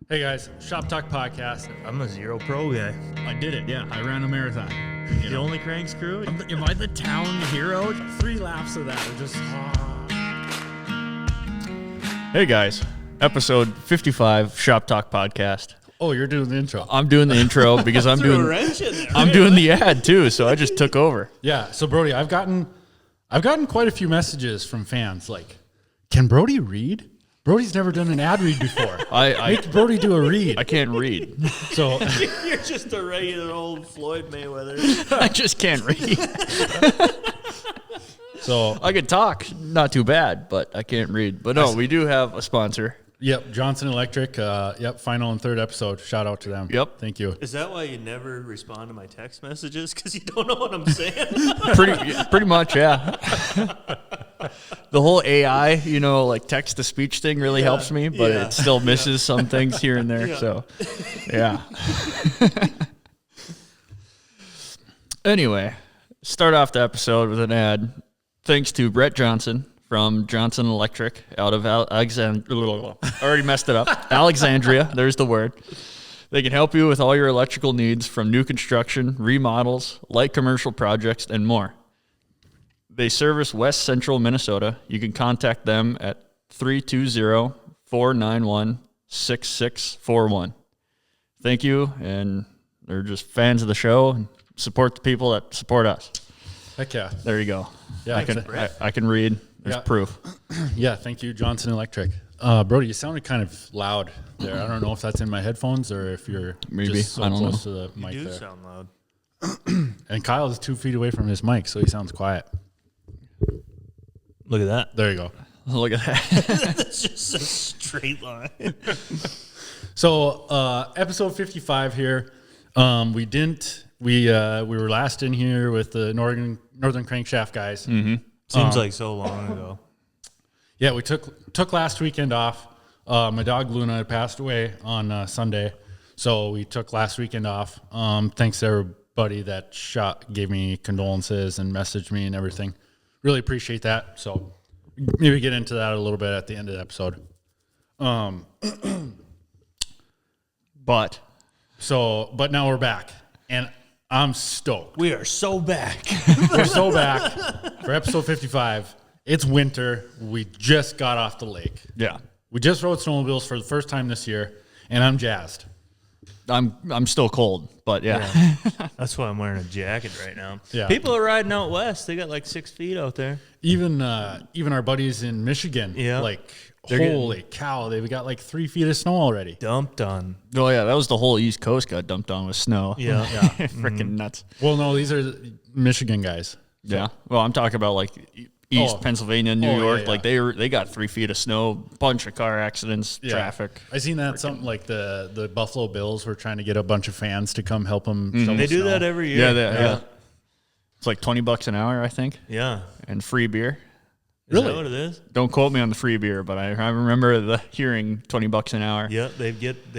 Hey guys, Shop Talk Podcast. I'm a zero pro guy. I did it, yeah. I ran a marathon. The only cranks crew? Am I the town hero? 3 laps of that are just... Hey guys, episode 55 Shop Talk Podcast. Oh, you're doing the intro. I'm doing the intro because I'm Threw a doing wrench in there. I'm doing the ad too, so I just took over. Yeah, so Brody, I've gotten quite a few messages from fans like, can Brody read? Brody's never done an ad read before. Make Brody do a read. I can't read. So You're just a regular old Floyd Mayweather. I just can't read. So I can talk, not too bad, but I can't read. But no, we do have a sponsor. yep, Johnson Electric. Yep, final and third episode. Shout out to them. Yep. Thank you. Is that why you never respond to my text messages? Because you don't know what I'm saying? Pretty much, yeah. The whole AI, like text to speech thing really helps me, but Yeah. it still misses some things here and there. Yeah. So, yeah. Anyway, start off the episode with an ad. Thanks to Brett Johnson from Johnson Electric out of Alexandria. Already messed it up. Alexandria, there's the word. They can help you with all your electrical needs from new construction, remodels, light commercial projects, and more. They service West Central Minnesota. You can contact them at 320-491-6641. Thank you, and they're just fans of the show and support the people that support us. Heck yeah. There you go. Yeah, I can read. There's Yeah. proof. Yeah, thank you, Johnson Electric. Brody, you sounded kind of loud there. I don't know if that's in my headphones or if you're Maybe. just so I don't close know. to the mic You do there. sound loud. And Kyle is 2 feet away from his mic, so he sounds quiet. Look at that. There you go. Look at that. That's just a straight line. So, episode 55 here. We were last in here with the Northern Crankshaft guys. Mm-hmm. Seems like so long ago. Yeah, we took last weekend off. My dog Luna had passed away on Sunday, so we took last weekend off. Thanks to everybody that gave me condolences and messaged me and everything. Really appreciate that. So maybe get into that a little bit at the end of the episode. But But now we're back, and I'm stoked. We are so back. We're so back for episode 55. It's winter. We just got off the lake. yeah, We just rode snowmobiles for the first time this year, and I'm jazzed. I'm still cold, but yeah. That's why I'm wearing a jacket right now. Yeah. People are riding out west. They got like 6 feet out there. Even our buddies in Michigan, Yeah. They're holy cow, they've got like 3 feet of snow already. Dumped on. Oh yeah, that was the whole East Coast got dumped on with snow. Yeah. Freaking nuts. Well, no, these are Michigan guys. Yeah. Well, I'm talking about like East Oh. Pennsylvania, New Oh, York. yeah, yeah. Like they got 3 feet of snow, bunch of car accidents, traffic. I seen that something like the Buffalo Bills were trying to get a bunch of fans to come help them shovel They do snow. that every year. Yeah. It's like $20 an hour, I think, Yeah. and free beer. Is Really? that what it is? Don't quote me on the free beer, but I remember hearing $20 an hour. Yeah, they get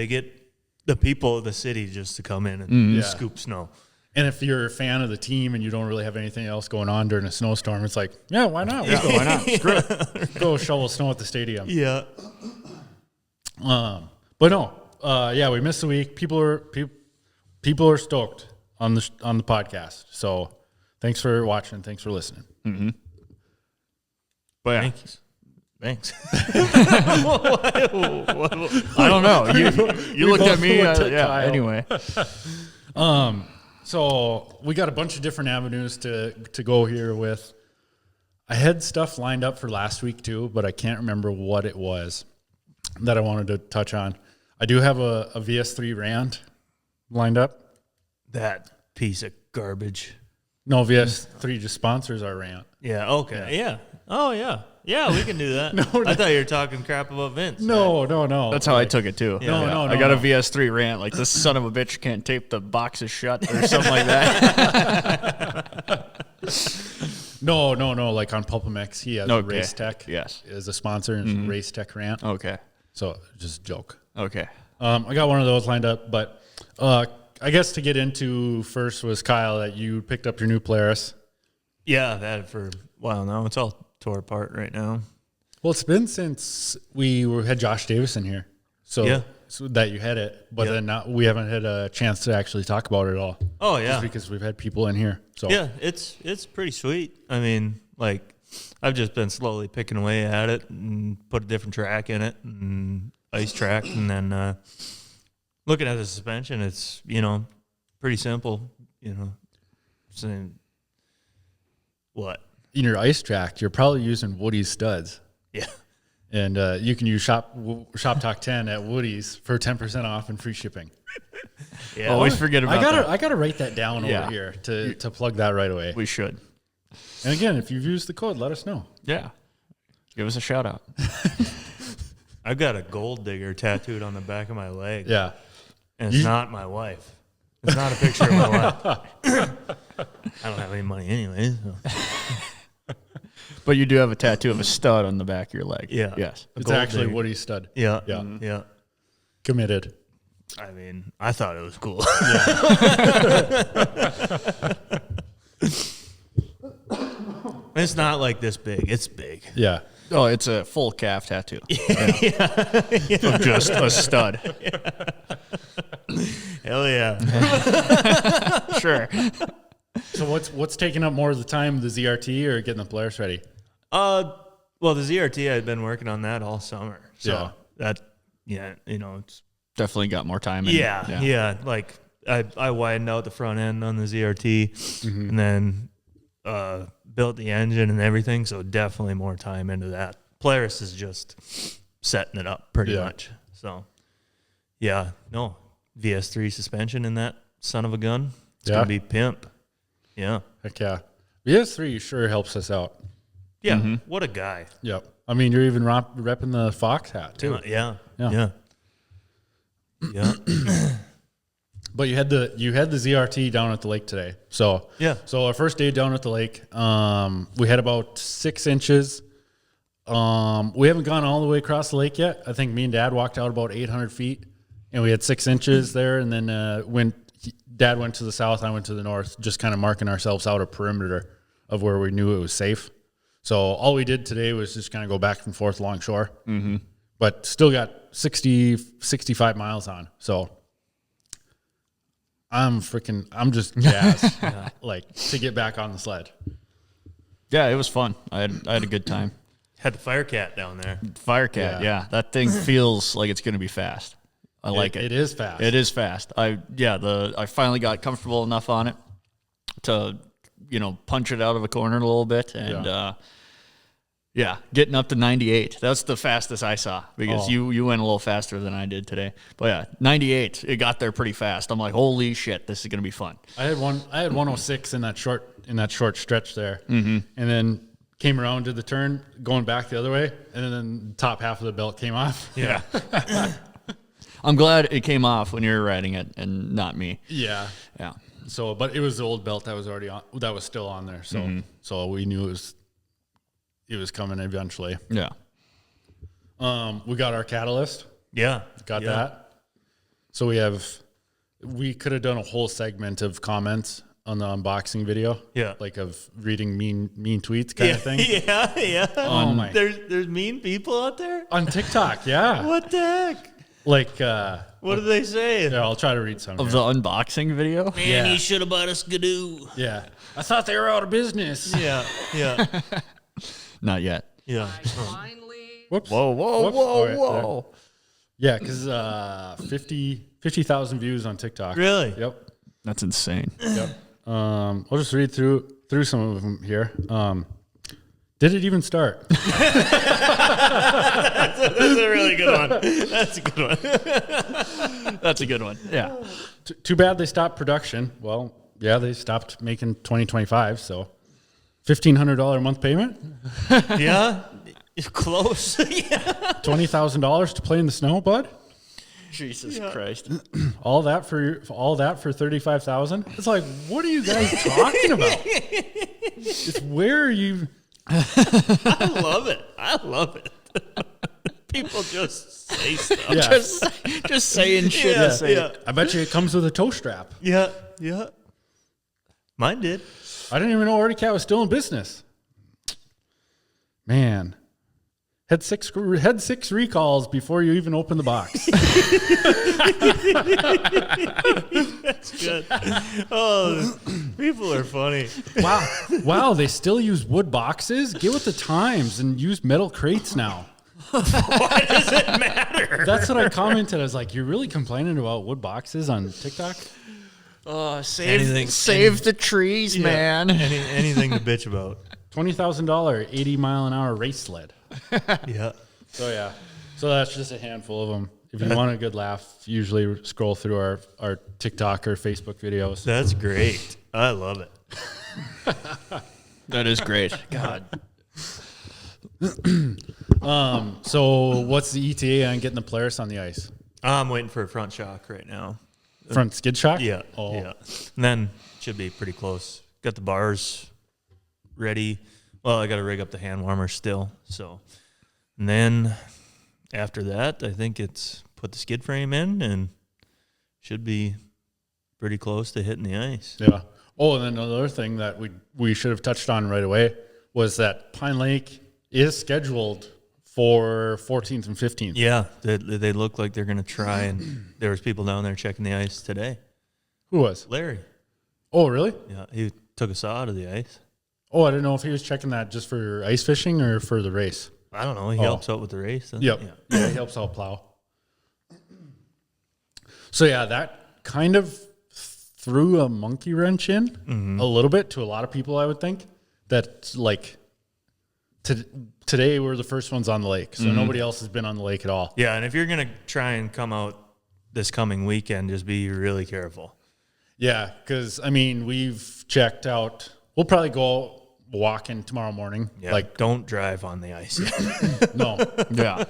the people of the city just to come in and Yeah. scoop snow. And if you're a fan of the team and you don't really have anything else going on during a snowstorm, it's like, yeah, why not? Let's go. Why not? Screw it. Go shovel snow at the stadium. Yeah. But no, we missed the week. People are stoked on the podcast. So thanks for watching. Thanks for listening. But yeah, Thanks. I don't know. You looked at me. looked at Yeah. Kyle. Anyway, So we got a bunch of different avenues to go here with. I had stuff lined up for last week too, but I can't remember what it was that I wanted to touch on. I do have a VS3 rant lined up. That piece of garbage. No, VS3 just sponsors our rant. Yeah, okay. Yeah. Oh, yeah. Yeah, we can do that. No. I thought you were talking crap about Vince. No. that's how I took it too. No, no, I got a no. VS3 rant. Like, this son of a bitch can't tape the boxes shut or something like that. No. Like on Pulpamex, he has Okay. Race Tech. Yes. Is a sponsor and Race Tech rant. Okay. So just a joke. Okay. I got one of those lined up, but I guess to get into first was Kyle that you picked up your new Polaris. Yeah, I've had it for a while now. It's all tore apart right now. Well, it's been since we had Josh Davis in here. So Yeah. that you had it, but then we haven't had a chance to actually talk about it all. Oh yeah, just because we've had people in here. So yeah, it's pretty sweet. I mean, like I've just been slowly picking away at it and put a different track in it and ice track, and then looking at the suspension, it's pretty simple. Saying what in your ice track, you're probably using Woody's studs. Yeah. And you can use ShopTalk 10 at Woody's for 10% off and free shipping. Yeah. Always forget about that. I gotta write that down over here to plug that right away. We should. And again, if you've used the code, let us know. Yeah. Give us a shout out. I've got a gold digger tattooed on the back of my leg. Yeah. And it's not my wife. It's not a picture of my wife. I don't have any money anyway. So. But you do have a tattoo of a stud on the back of your leg. Yeah. Yes. It's actually Woody's stud. Yeah. Yeah. Yeah. Committed. I mean, I thought it was cool. It's not like this big. It's big. Yeah. Oh, it's a full calf tattoo. Of just a stud. Hell yeah. Sure. So what's taking up more of the time, the ZRT or getting the Polaris ready? Well, the ZRT, I've been working on that all summer. So that, it's Definitely got more time. Yeah. Like I widened out the front end on the ZRT and then built the engine and everything. So definitely more time into that. Polaris is just setting it up pretty much. So VS3 suspension in that son of a gun. It's going to be pimp. Yeah. Heck yeah. VS3 sure helps us out. Yeah. What a guy. Yep. I mean, you're even repping the Fox hat too. Yeah. But you had the ZRT down at the lake today. So So our first day down at the lake, we had about 6 inches. We haven't gone all the way across the lake yet. I think me and Dad walked out about 800 feet, and we had 6 inches there. And then Dad went to the south, I went to the north, just kind of marking ourselves out a perimeter of where we knew it was safe. So all we did today was just kind of go back and forth along shore, but still got 65 miles on. So I'm just jazzed, like to get back on the sled. Yeah, it was fun. I had a good time. Had the Firecat down there. Firecat, yeah. That thing feels like it's going to be fast. I like it. It is fast. It is fast. I finally got comfortable enough on it to, punch it out of a corner a little bit. And, getting up to 98. That's the fastest I saw because you went a little faster than I did today. But yeah, 98, it got there pretty fast. I'm like, holy shit, this is going to be fun. I had 106 in that short stretch there. And then came around, did the turn, going back the other way, and then the top half of the belt came off. Yeah. I'm glad it came off when you were riding it and not me. Yeah. Yeah. So, but it was the old belt that was already on, that was still on there. So, so we knew it was coming eventually. Yeah. We got our catalyst. Yeah. Got that. So we could have done a whole segment of comments on the unboxing video. Yeah. Like of reading mean tweets kind of thing. Yeah. Oh my. There's mean people out there? On TikTok, yeah. What the heck? Like, what do they say? Yeah, I'll try to read some. Of the unboxing video? Man, you should have bought a Skidoo. Yeah. I thought they were out of business. Yeah. Not yet. Yeah. Whoops. Whoa. Yeah, because 50,000 views on TikTok. Really? Yep. That's insane. Yep. I'll just read through some of them here. Did it even start? That's a really good one. That's a good one. Yeah. Too bad they stopped production. Well, yeah, they stopped making 2025, so $1,500 a month payment? Yeah. Close. Yeah. $20,000 to play in the snow, bud? Jesus Christ. All that for $35,000? It's like, what are you guys talking about? It's where are you? I love it. People just say stuff. Yeah. Just saying shit. Yeah. I bet you it comes with a toe strap. Yeah. Mine did. I didn't even know Artie Cat was still in business. Man. Had six recalls before you even opened the box. That's good. Oh, people are funny. Wow, they still use wood boxes? Get with the times and use metal crates now. Why does it matter? That's what I commented. I was like, you're really complaining about wood boxes on TikTok? Save the trees, man. Anything to bitch about. $20,000 80-mile-an-hour race sled. Yeah. So that's just a handful of them. If you want a good laugh, usually scroll through our TikTok or Facebook videos. That's great. I love it. That is great. God. So what's the ETA on getting the Polaris on the ice? I'm waiting for a front shock right now. Front skid shock? Yeah. Oh. Yeah. And then should be pretty close. Got the bars ready. Well, I got to rig up the hand warmer still. So, and then after that, I think it's put the skid frame in and should be pretty close to hitting the ice. Yeah. Oh, and then another thing that we should have touched on right away was that Pine Lake is scheduled for 14th and 15th. Yeah, they look like they're going to try, and there was people down there checking the ice today. Who was? Larry. Oh, really? Yeah, he took a saw out of the ice. Oh, I didn't know if he was checking that just for ice fishing or for the race. I don't know. He helps out with the race. Yep. Yeah, he helps out plow. So, yeah, that kind of threw a monkey wrench in a little bit to a lot of people, I would think. That, like, today we're the first ones on the lake, so nobody else has been on the lake at all. Yeah, and if you're going to try and come out this coming weekend, just be really careful. Yeah, because, I mean, we've checked out. We'll probably go walking tomorrow morning. Yeah, Like, don't drive on the ice yet. no. Yeah.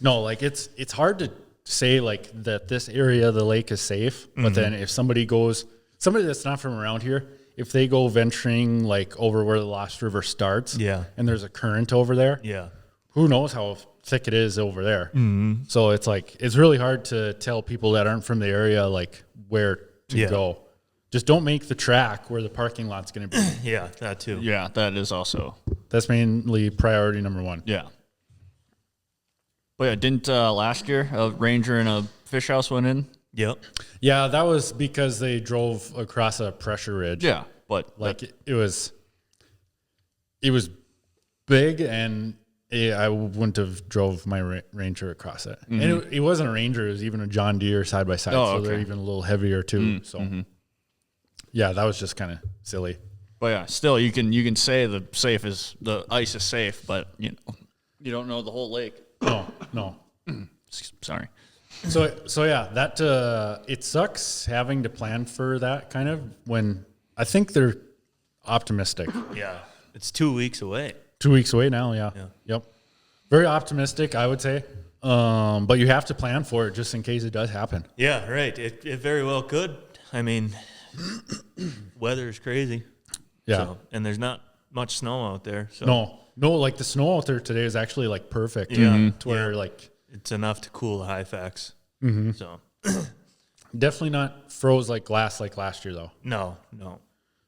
No, like, it's hard to say, like, that this area of the lake is safe, but then if somebody that's not from around here, if they go venturing, like, over where the Lost River starts, Yeah. and there's a current over there, Yeah. who knows how thick it is over there. So it's like, it's really hard to tell people that aren't from the area, like, where to go. Just don't make the track where the parking lot's going to be. Yeah, that too. Yeah, that is also. That's mainly priority number one. Yeah. But yeah, didn't last year a ranger and a fish house went in? Yep. Yeah, that was because they drove across a pressure ridge. Yeah, but Like, it was big, and I wouldn't have drove my Ranger across it. And it wasn't a Ranger. It was even a John Deere side by side. Oh, so okay. they're even a little heavier too. So yeah, that was just kind of silly. But yeah, still you can say the ice is safe, but you don't know the whole lake. No. Sorry. So yeah, that it sucks having to plan for that kind of when I think they're optimistic. Yeah. It's 2 weeks away. 2 weeks away now. Yeah. Yep. Very optimistic, I would say. But you have to plan for it just in case it does happen. Yeah, right. It very well could. I mean, weather is crazy. Yeah. So, and there's not much snow out there. So No, like the snow out there today is actually like perfect. Yeah. To where like it's enough to cool the high facts. So definitely not froze like glass like last year though. no.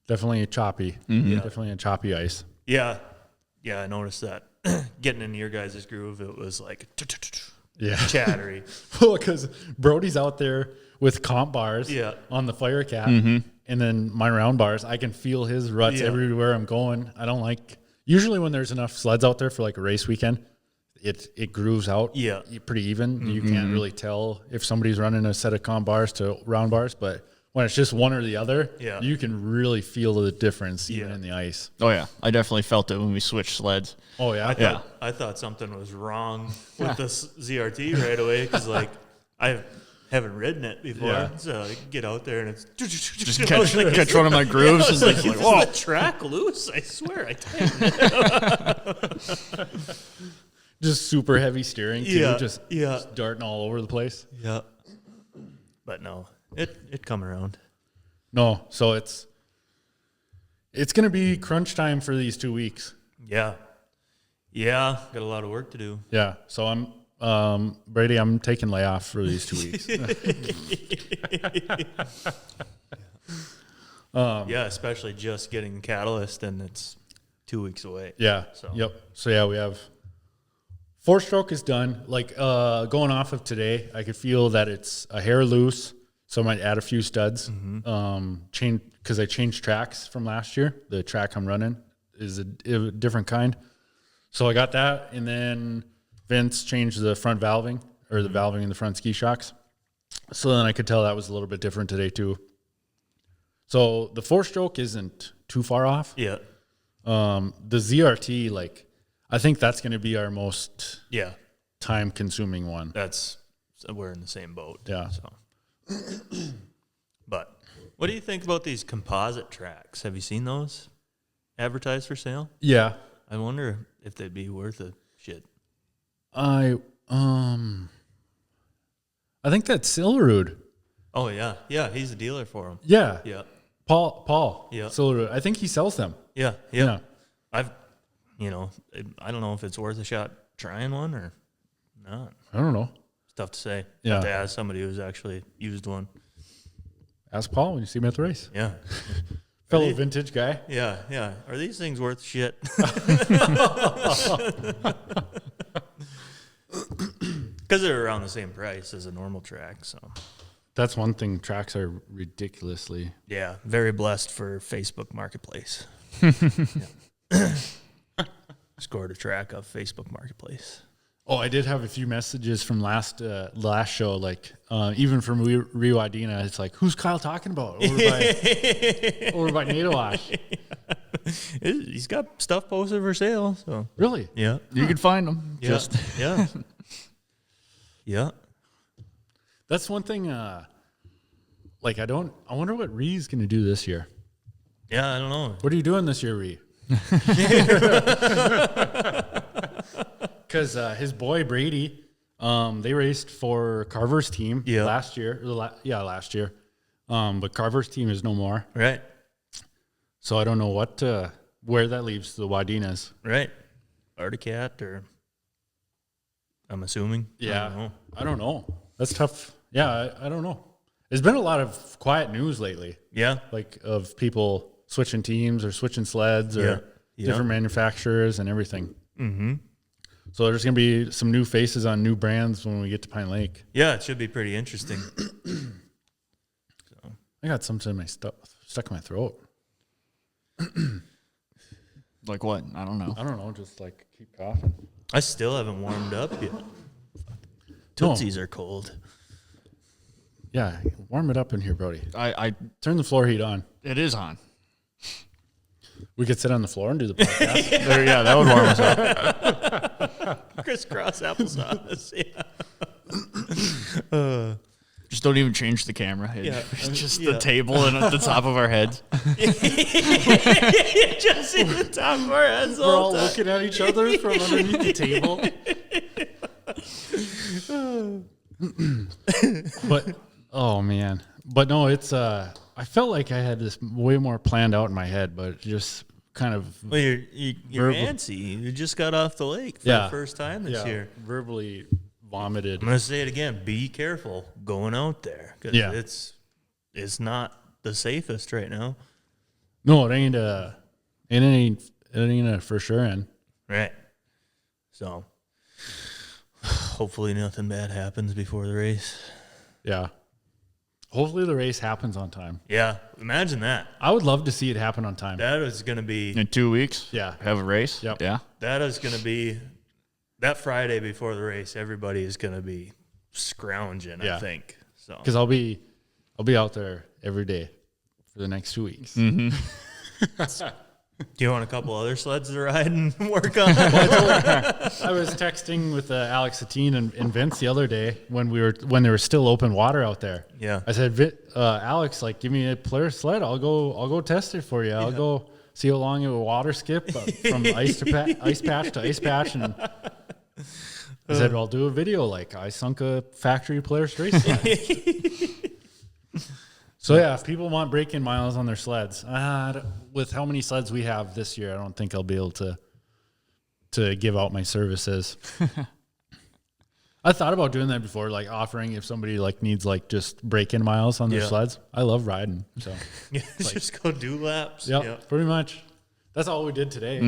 Definitely choppy. Definitely a choppy ice. Yeah, I noticed that. Getting into your guys' groove, it was like Yeah. chattery. Well, because Brody's out there with comp bars on the fire cap, and then my round bars. I can feel his ruts everywhere I'm going. I don't like. Usually, when there's enough sleds out there for like a race weekend, it grooves out pretty even. You can't really tell if somebody's running a set of comp bars to round bars, but when it's just one or the other, you can really feel the difference even in the ice. Oh yeah, I definitely felt it when we switched sleds. Oh yeah, I thought something was wrong with this ZRT right away because like I haven't ridden it before, so I get out there and it's Just catch one of my grooves and like, like, is whoa. the track loose? I swear I tightened it. just super heavy steering too, just yeah. darting all over the place. Yeah, but no, it come around. No, so it's gonna be crunch time for these 2 weeks. Yeah, got a lot of work to do. Yeah, so I'm Brady. I'm taking layoff for these 2 weeks. Yeah, especially just getting catalyst, and it's 2 weeks away. Yeah. So. Yep. So yeah, we have 4-stroke is done. Like going off of today, I could feel that it's a hair loose, so I might add a few studs. Change because I changed tracks from last year. The track I'm running is a different kind, so I got that. And then Vince changed the front valving or the valving in the front ski shocks, so then I could tell that was a little bit different today too. So the 4-stroke isn't too far off. Yeah. The ZRT, like, I think that's going to be our most time consuming one. We're in the same boat. Yeah. So, but what do you think about these composite tracks? Have you seen those advertised for sale? Yeah. I wonder if they'd be worth a shit. I think that's Sillerud. Oh yeah, yeah. He's a dealer for them. Yeah. Yeah. Paul. Yeah. Sillerud. I think he sells them. Yeah. Yeah. I don't know if it's worth a shot trying one or not. I don't know. It's tough to say. Yeah. Have to ask somebody who's actually used one. Ask Paul when you see him at the race. Yeah. Fellow vintage guy. Yeah. Are these things worth shit? Because they're around the same price as a normal track. So That's one thing. Tracks are ridiculously. yeah, very blessed for Facebook Marketplace. Scored a track of Facebook Marketplace. Oh, I did have a few messages from last show, like even from Rio Adina. It's like, who's Kyle talking about over by Natowash? He's got stuff posted for sale. So Really? yeah, You can find them. yeah. That's one thing. Like I wonder what Ree's going to do this year. Yeah, I don't know. What are you doing this year, Ree? Because his boy Brady, they raced for Carver's team last year. Last year. But Carver's team is no more. Right. So I don't know where that leaves the Wadinas. Right. Articat or I'm assuming. Yeah. I don't know. That's tough. Yeah, I don't know. There's been a lot of quiet news lately. Yeah. Like of people switching teams or switching sleds or different manufacturers and everything. Mm-hmm. So there's going to be some new faces on new brands when we get to Pine Lake. Yeah, it should be pretty interesting. I got something in my stuck in my throat. Like what? I don't know. I don't know. Just like keep coughing. I still haven't warmed up yet. Tootsies are cold. Yeah, warm it up in here, Brody. I Turn the floor heat on. it is on. We could sit on the floor and do the podcast. There, yeah, that would warm us up. Crisscross applesauce. Yeah. Just don't even change the camera. It's just the table and at the top of our heads. Just in the top of our heads. We're all looking at each other from underneath the table. But oh man, but no, it's I felt like I had this way more planned out in my head, but just kind of Well, you're antsy. You just got off the lake for the first time this year. verbally vomited. I'm gonna say it again. Be careful going out there because it's not the safest right now. No, it ain't a for sure. And Right. So hopefully nothing bad happens before the race. yeah, hopefully the race happens on time. Yeah, imagine that. I would love to see it happen on time. That is going to be In 2 weeks, Yeah. have a race. Yep. Yeah. that is going to be that Friday before the race. Everybody is going to be scrounging. Yeah. I think so. Because I'll be out there every day for the next 2 weeks. Do you want a couple other sleds to ride and work on? I was texting with Alex Satine and Vince the other day when there was still open water out there. Yeah. I said, Alex, like, give me a Polaris sled. I'll go test it for you. I'll go see how long it will water skip from ice patch to ice patch. And I said, I'll do a video like I sunk a factory Polaris race sled. So yeah, if people want break-in miles on their sleds, with how many sleds we have this year, I don't think I'll be able to give out my services. I thought about doing that before, like offering if somebody like needs like just break-in miles on their sleds. I love riding, so Just go do laps. yeah, pretty much. That's all we did today.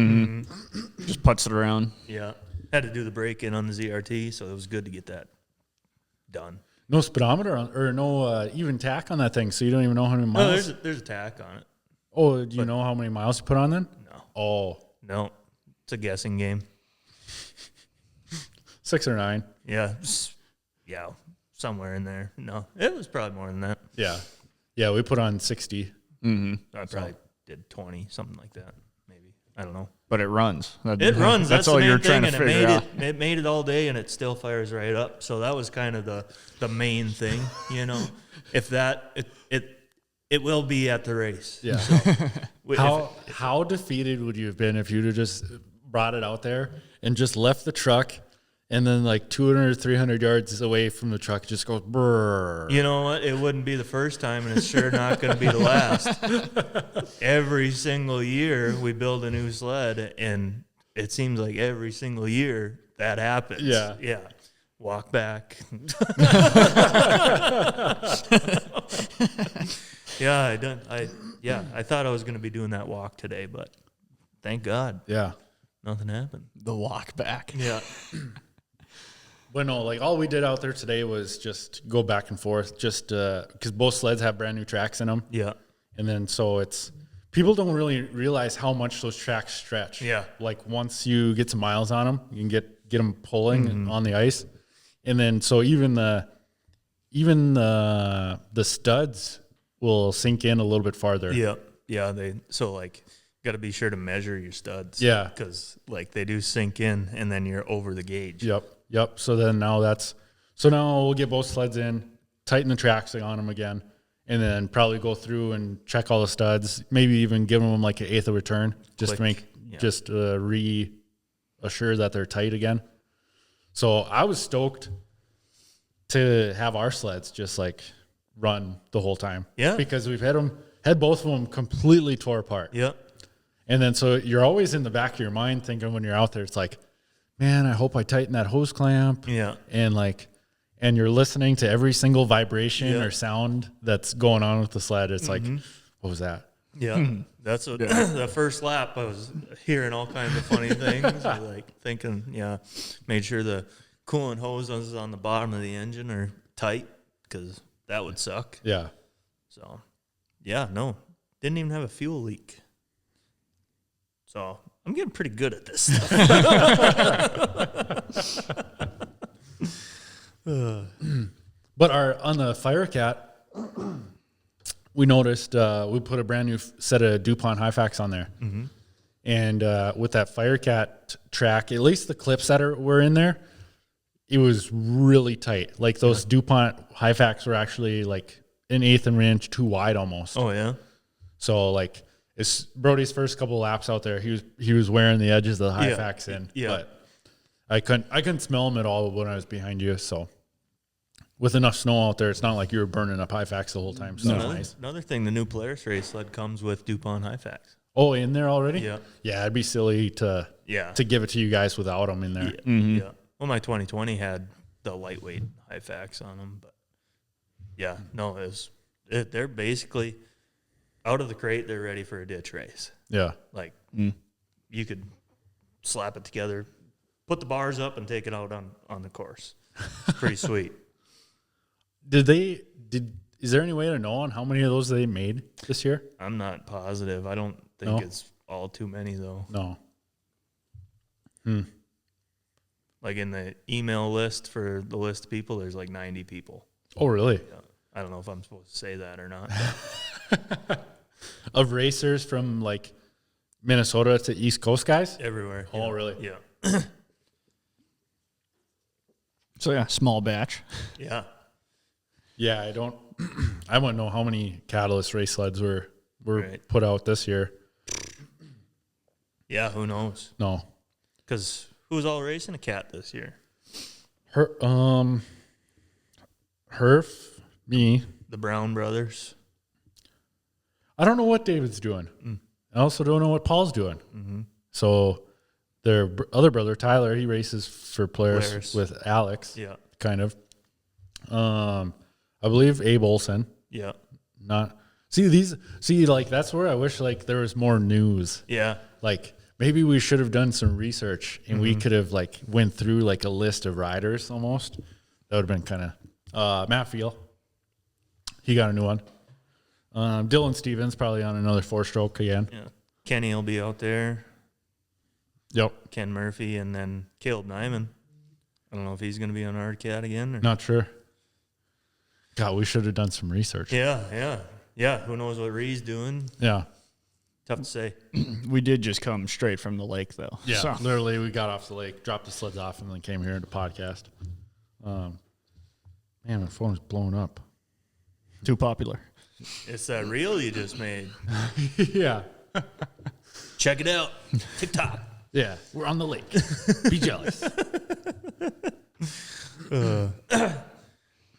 Just putts it around. Yeah. Had to do the break-in on the ZRT, so it was good to get that done. No speedometer or no even tack on that thing, so you don't even know how many No, miles. there's a tack on it. Oh, do you know how many miles you put on then? No. Oh, No, it's a guessing game. 6 or 9. Yeah, yeah, somewhere in there. No, it was probably more than that. Yeah, we put on 60. I probably did 20, something like that, maybe. I don't know. But it runs. It runs. That's the all main you're thing, trying to and figure out. It made it all day, and it still fires right up. So that was kind of the main thing, you know. If that it will be at the race. Yeah. So, How defeated would you have been if you'd have just brought it out there and just left the truck, and then like 200 or 300 yards away from the truck just goes brrr. you know what? It wouldn't be the first time, and it's sure not going to be the last. Every single year we build a new sled, and it seems like every single year that happens. Yeah. Yeah. Walk back. I thought I was going to be doing that walk today, but thank God Yeah. nothing happened. The walk back. Yeah. But no, like all we did out there today was just go back and forth, just because both sleds have brand new tracks in them. Yeah. And then so it's people don't really realize how much those tracks stretch. Yeah. Like once you get some miles on them, you can get them pulling on the ice, and then so even the studs will sink in a little bit farther. Yeah. Yeah. Got to be sure to measure your studs. Yeah. Because like they do sink in, and then you're over the gauge. Yep. So now we'll get both sleds in, tighten the tracks on them again, and then probably go through and check all the studs. Maybe even give them like an eighth of return, just to make reassure that they're tight again. So I was stoked to have our sleds just like run the whole time. Yeah. Because we've had both of them completely tore apart. Yeah. And then so you're always in the back of your mind thinking when you're out there, it's like, man, I hope I tighten that hose clamp. Yeah. And you're listening to every single vibration or sound that's going on with the sled. It's like, what was that? Yeah. That's what the first lap I was hearing all kinds of funny things. Like thinking, made sure the coolant hoses on the bottom of the engine are tight, because that would suck. Yeah. So, no, didn't even have a fuel leak. So I'm getting pretty good at this stuff. But on the Firecat, we noticed we put a brand new set of DuPont High-Fax on there. Mm-hmm. And with that Firecat track, at least the clips that were in there, it was really tight. Like those DuPont High-Fax were actually like an eighth of an inch too wide almost. Oh, yeah? So like it's Brody's first couple of laps out there, he was wearing the edges of the High-Fax in. Yeah. But I couldn't smell them at all when I was behind you. So with enough snow out there, it's not like you were burning up High-Fax the whole time. So that's nice. Another thing, the new Polaris race sled comes with DuPont High-Fax. Oh, in there already? Yeah. Yeah, it'd be silly to give it to you guys without them in there. Yeah. Well, my 2020 had the lightweight High-Fax on them, but they're basically out of the crate. They're ready for a ditch race. Yeah. Like you could slap it together, put the bars up, and take it out on the course. It's pretty sweet. Is there any way to know on how many of those they made this year? I'm not positive. I don't think it's all too many, though. No. Like in the email list for the list of people, there's like 90 people. Oh, really? I don't know if I'm supposed to say that or not. Of racers from like Minnesota to East Coast guys? Everywhere. Oh, really? Yeah. So small batch. Yeah. Yeah, I wouldn't know how many Catalyst race sleds were put out this year. Yeah, who knows? No. Because who's all racing a cat this year? Herf, me. The Brown brothers. I don't know what David's doing. I also don't know what Paul's doing. Mm-hmm. So their other brother, Tyler, he races for Polaris with Alex. Yeah. Kind of. I believe Abe Olson. Yeah. Like that's where I wish like there was more news. Yeah. Like maybe we should have done some research and we could have like went through like a list of riders almost. That would have been kind of Matt Feel. He got a new one. Dylan Stevens probably on another 4-stroke again. Yeah. Kenny will be out there. Yep. Ken Murphy, and then Caleb Nyman. I don't know if he's going to be on our cat again. Or... Not sure. God, we should have done some research. Yeah. Who knows what Ree's doing? Yeah. Tough to say. We did just come straight from the lake, though. Yeah. So. Literally, we got off the lake, dropped the sleds off, and then came here to podcast. Man, my phone is blowing up. Too popular. It's that reel you just made. Yeah. Check it out. TikTok. Yeah. We're on the lake. Be jealous.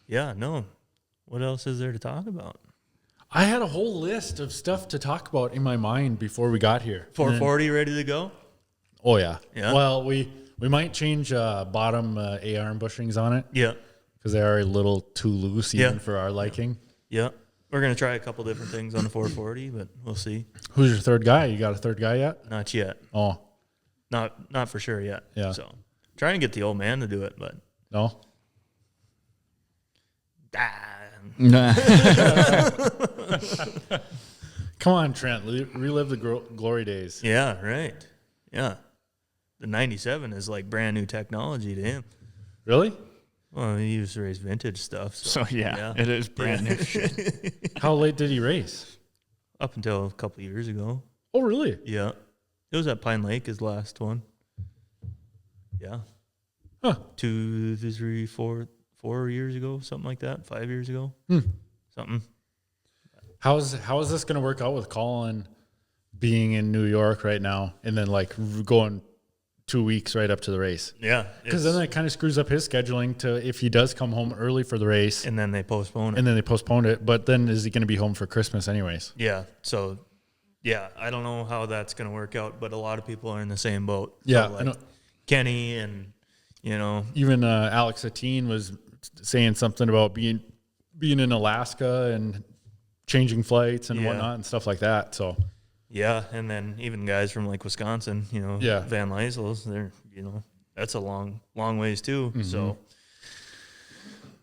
Yeah, no. What else is there to talk about? I had a whole list of stuff to talk about in my mind before we got here. 440 ready to go? Oh, yeah. Yeah. Well, we might change bottom A-arm bushings on it Yeah. because they are a little too loose even Yeah. for our liking. Yeah. We're going to try a couple different things on the 440, but we'll see. Who's your third guy? You got a third guy yet? Not yet. Oh, Not for sure yet. Yeah. So trying to get the old man to do it, but no? Nah. Come on, Trent. Relive the glory days. yeah, right. Yeah. The 97 is like brand new technology to him. Really? Well, he used to race vintage stuff. So, So, yeah, it is brand new shit. How late did he race? Up until a couple years ago. Oh, really? Yeah. It was at Pine Lake, his last one. Yeah. Huh. 2, 3, 4 years ago, something like that. 5 years ago. Something. How is this going to work out with Colin being in New York right now and then like going 2 weeks right up to the race? Yeah. Because then that kind of screws up his scheduling to if he does come home early for the race And then they postpone it. and then they postponed it. But then is he going to be home for Christmas anyways? Yeah. So, yeah, I don't know how that's going to work out, but a lot of people are in the same boat. Yeah, So, I know. Kenny and, you know, Even Alex Satine was saying something about being in Alaska and changing flights and Yeah. whatnot and stuff like that. So yeah, and then even guys from like Wisconsin, you know, Yeah. Van Lysels, they're, you know, that's a long ways too. So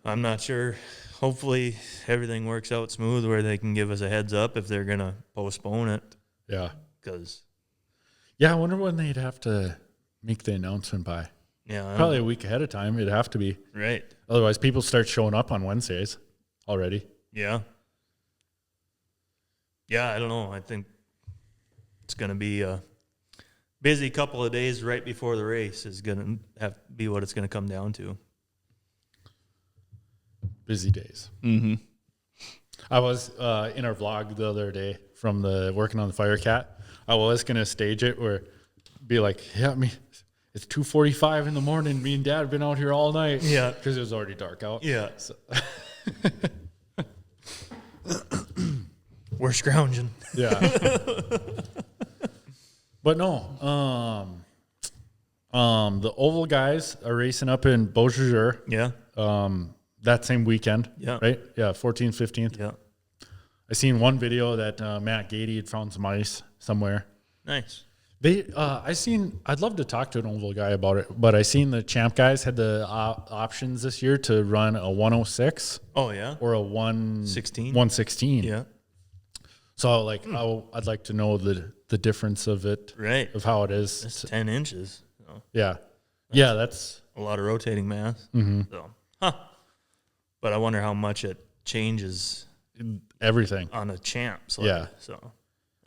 I'm not sure. Hopefully everything works out smooth where they can give us a heads up if they're going to postpone it. yeah. Because, Yeah, I wonder when they'd have to make the announcement by. yeah. I don't- Probably a week ahead of time. It'd have to be. Right. Otherwise, people start showing up on Wednesdays already. Yeah. Yeah, I don't know. I think it's going to be a busy couple of days right before the race is going to be what it's going to come down to. Busy days. Mm-hmm. I was in our vlog the other day from the working on the Firecat. I was gonna stage it where be like, yeah, it's 2:45 in the morning. Me and Dad have been out here all night. Yeah. because it was already dark out. Yeah. So, We're scrounging. yeah. But no, the oval guys are racing up in Beausejour. Yeah. That same weekend. Yeah. Right. Yeah. 14th, 15th. Yeah. I seen one video that Matt Gady had found some ice somewhere. Nice. I'd love to talk to an oval guy about it, but I seen the champ guys had the options this year to run a 106 Oh, yeah. or a 116. 116. Yeah. So like, I'd like to know the difference of it, Right. of how it is. It's 10 inches. So Yeah. Yeah. That's, a lot of rotating mass. So, But I wonder how much it changes everything. on a champ sled. Yeah. So,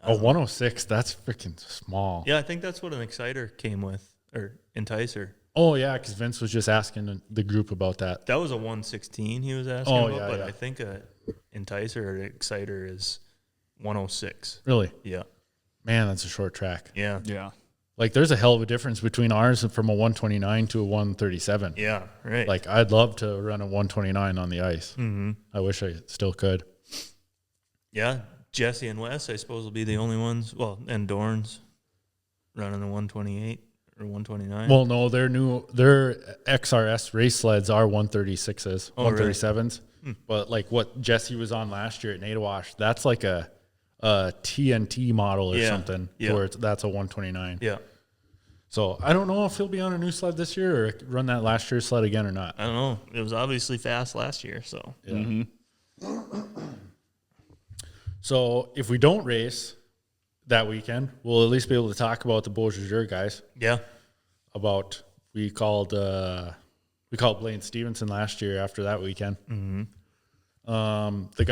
A 106, that's freaking small. yeah, I think that's what an exciter came with, or enticer. Oh, yeah, because Vince was just asking the group about that. That was a 116 he was asking Oh, about, yeah, but yeah. I think a enticer or an exciter is 106. Really? Yeah. Man, that's a short track. Yeah. Yeah. Like, there's a hell of a difference between ours from a 129 to a 137. Yeah, right. Like, I'd love to run a 129 on the ice. Mm-hmm. I wish I still could. Yeah, Jesse and Wes, I suppose, will be the only ones. Well, and Dorns running a 128 or 129. Well, no, their XRS race sleds are 136s, Oh, really? 137s. But like what Jesse was on last year at Nadawash, that's like a a TNT model or Yeah, something, yeah. where that's a 129. Yeah. So I don't know if he'll be on a new sled this year or run that last year's sled again or not. I don't know. It was obviously fast last year, so. Yeah. So if we don't race that weekend, we'll at least be able to talk about the Beaujeu guys. Yeah. About we called Blaine Stevenson last year after that weekend. Mm-hmm. The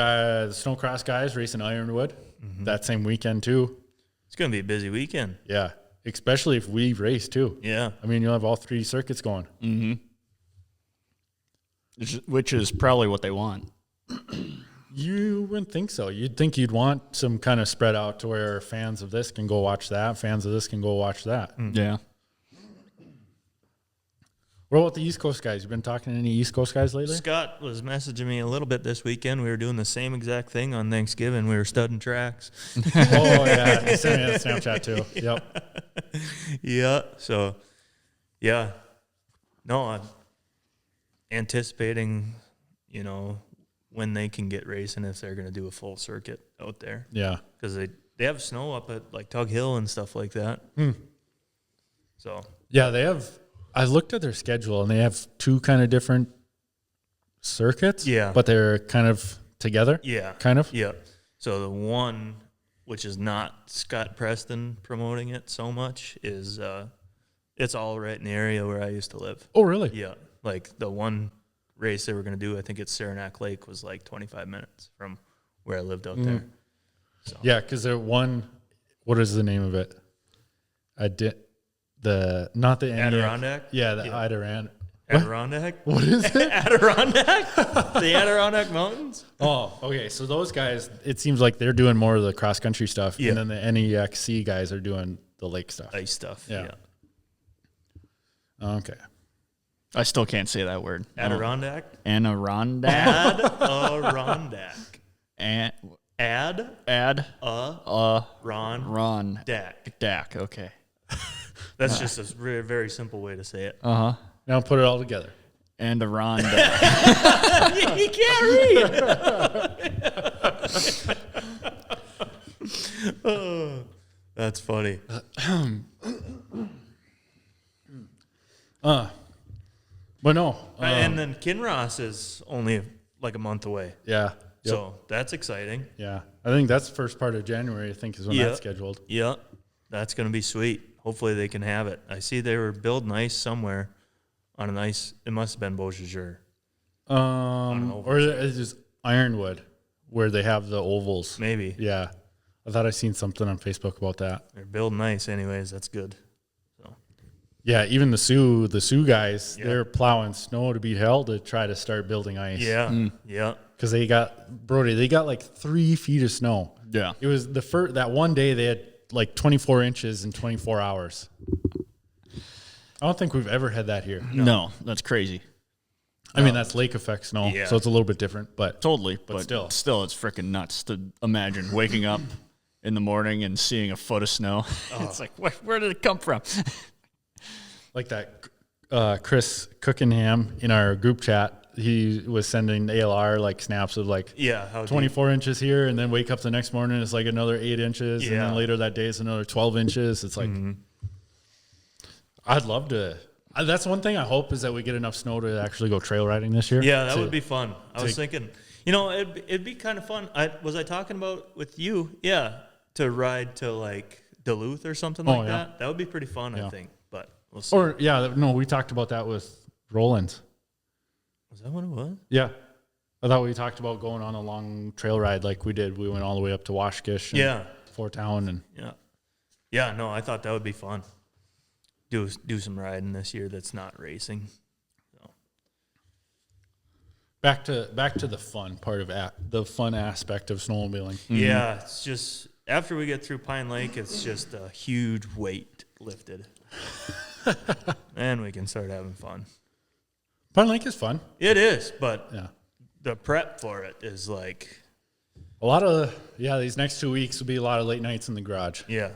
snowcross guys racing Ironwood that same weekend too. It's going to be a busy weekend. Yeah, especially if we race too. Yeah. I mean, you'll have all 3 circuits going. Mm-hmm. Which is probably what they want. You wouldn't think so. You'd think you'd want some kind of spread out to where fans of this can go watch that, fans of this can go watch that. Yeah. What about the East Coast guys? You been talking to any East Coast guys lately? Scott was messaging me a little bit this weekend. We were doing the same exact thing on Thanksgiving. We were studding tracks. Oh, yeah. He sent me a Snapchat too. Yep. Yeah. So, yeah. No, I'm anticipating, when they can get racing if they're going to do a full circuit out there. Yeah. Because they have snow up at, like, Tug Hill and stuff like that. So. Yeah, they have. I looked at their schedule, and they have 2 kind of different circuits. Yeah. But they're kind of together. Yeah. Kind of. Yeah. So the one, which is not Scott Preston promoting it so much, is it's all right in the area where I used to live. Oh, really? Yeah. Like the one race they were going to do, I think it's Saranac Lake, was like 25 minutes from where I lived out there. So. Yeah, because they're one. What is the name of it? Not the Adirondack? Yeah, the Yeah. Adirondack. Adirondack? What is it? Adirondack? The Adirondack Mountains? Oh, okay. So those guys, it seems like they're doing more of the cross country stuff, Yeah. and then the NEXC guys are doing the lake stuff. Ice stuff. Yeah. Okay. I still can't say that word. Adirondack? Adirondack. Adirondack. And Ron. Dak. Okay. That's just a very, very simple way to say it. Uh-huh. Now put it all together. And Adirondack. He can't read. Oh, that's funny. But no. And then Kinross is only like a month away. Yeah. Yep. So that's exciting. Yeah. I think that's the first part of January, I think, is when that's scheduled. Yeah. That's going to be sweet. Hopefully they can have it. I see they were building ice somewhere on an ice. It must have been Beaujeu. Or it's just Ironwood, where they have the ovals. Maybe. Yeah. I thought I seen something on Facebook about that. They're building ice anyways. That's good. So. Yeah, even the Sioux guys, Yeah. they're plowing snow to beat hell to try to start building ice. Yeah. Yeah. Because they got like 3 feet of snow. Yeah. It was that one day they had like 24 inches in 24 hours. I don't think we've ever had that here. No, that's crazy. I mean, that's lake effect snow, Yeah. so it's a little bit different, but Totally. But still. Still, it's freaking nuts to imagine waking up in the morning and seeing a foot of snow. It's like, where did it come from? like that Chris Cookingham in our group chat, he was sending ALR like snaps of like How 24 inches here, and then wake up the next morning, it's like another 8 inches, and Yeah. then later that day it's another 12 inches. It's like, I'd love to. That's one thing I hope is that we get enough snow to actually go trail riding this year. Yeah, that would be fun. I was thinking, it'd be kind of fun. Was I talking about with you? Yeah, to ride to like Duluth or something like yeah. that. That would be pretty fun, I Yeah. think. But we'll see. Or, yeah, no, we talked about that with Rollins. Was that what it was? Yeah. I thought we talked about going on a long trail ride like we did. We went all the way up to Washkish and Yeah. Fort Town. And Yeah, no, I thought that would be fun. Do some riding this year that's not racing. So. back to the fun part of the fun aspect of snowmobiling. Yeah, it's just after we get through Pine Lake, it's just a huge weight lifted. And we can start having fun. Pine Lake is fun. It is, but Yeah. the prep for it is like, A lot of, these next 2 weeks will be a lot of late nights in the garage. yeah.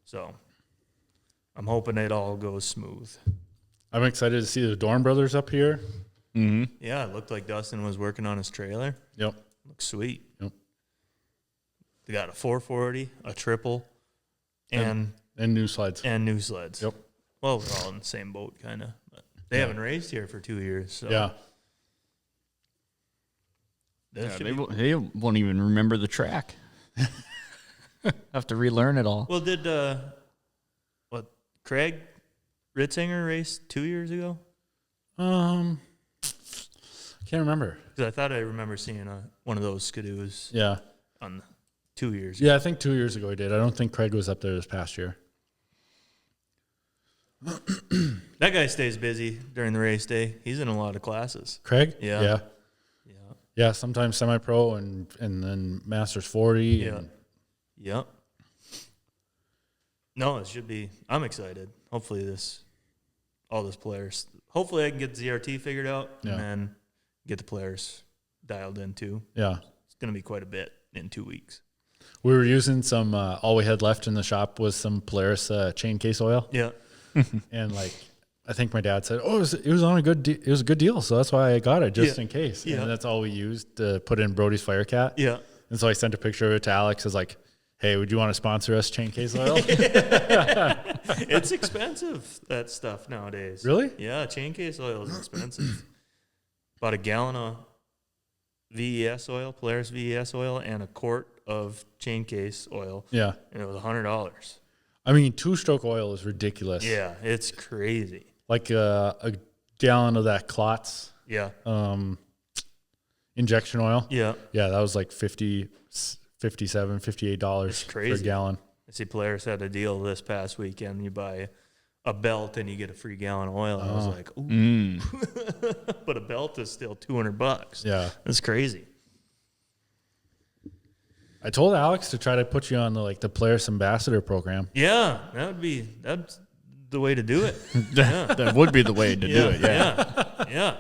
So I'm hoping it all goes smooth. I'm excited to see the Dorn brothers up here. Yeah, it looked like Dustin was working on his trailer. Yep. Looks sweet. Yep. They got a 440, a triple, and new sleds. new sleds. Yep. Well, we're all in the same boat, kind of. They haven't raced here for 2 years. So Yeah. They won't even remember the track. Have to relearn it all. Well, did Craig Ritzinger race 2 years ago? Can't remember. Because I thought I remember seeing one of those skidoos Yeah. on 2 years ago. Yeah, I think 2 years ago he did. I don't think Craig was up there this past year. That guy stays busy during the race day. He's in a lot of classes. Craig? Yeah. Yeah. Yeah. Yeah, sometimes semi-pro and then Masters 40. Yeah. And Yep. No, it should be. I'm excited. Hopefully all those players. Hopefully I can get the ZRT figured out and then get the players dialed in too. Yeah. It's going to be quite a bit in 2 weeks. We were using some, all we had left in the shop was some Polaris chain case oil. Yeah. And like, I think my dad said, "Oh, it was on it was a good deal, so that's why I got it just in case." Yeah. And that's all we used to put in Brody's Firecat. Yeah. And so I sent a picture of it to Alex. I was like, "Hey, would you want to sponsor us, chain case oil?" It's expensive, that stuff nowadays. Really? Yeah, chain case oil is expensive. About a gallon of VES oil, Polaris VES oil, and a quart of chain case oil. Yeah. And it was $100. I mean, 2-stroke oil is ridiculous. Yeah, it's crazy. Like a gallon of that Klotz Yeah. injection oil. Yeah. Yeah, that was like $57, $58 for a crazy. gallon. I see Polaris had a deal this past weekend. You buy a belt and you get a free gallon of oil. I was like, ooh. But a belt is still $200. Yeah. That's crazy. I told Alex to try to put you on the Polaris Ambassador program. Yeah, that's the way to do it. Yeah. That would be the way to do it. Yeah. Yeah.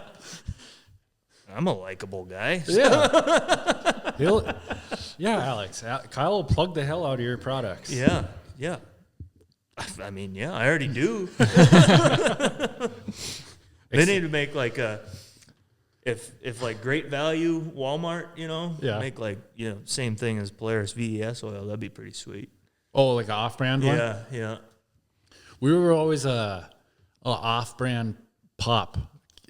I'm a likable guy. Yeah. Alex. Kyle will plug the hell out of your products. Yeah. I mean, yeah, I already do. They need to make like if like Great Value Walmart, make same thing as Polaris VES oil. That'd be pretty sweet. Oh, like an off-brand one? Yeah. We were always a off-brand pop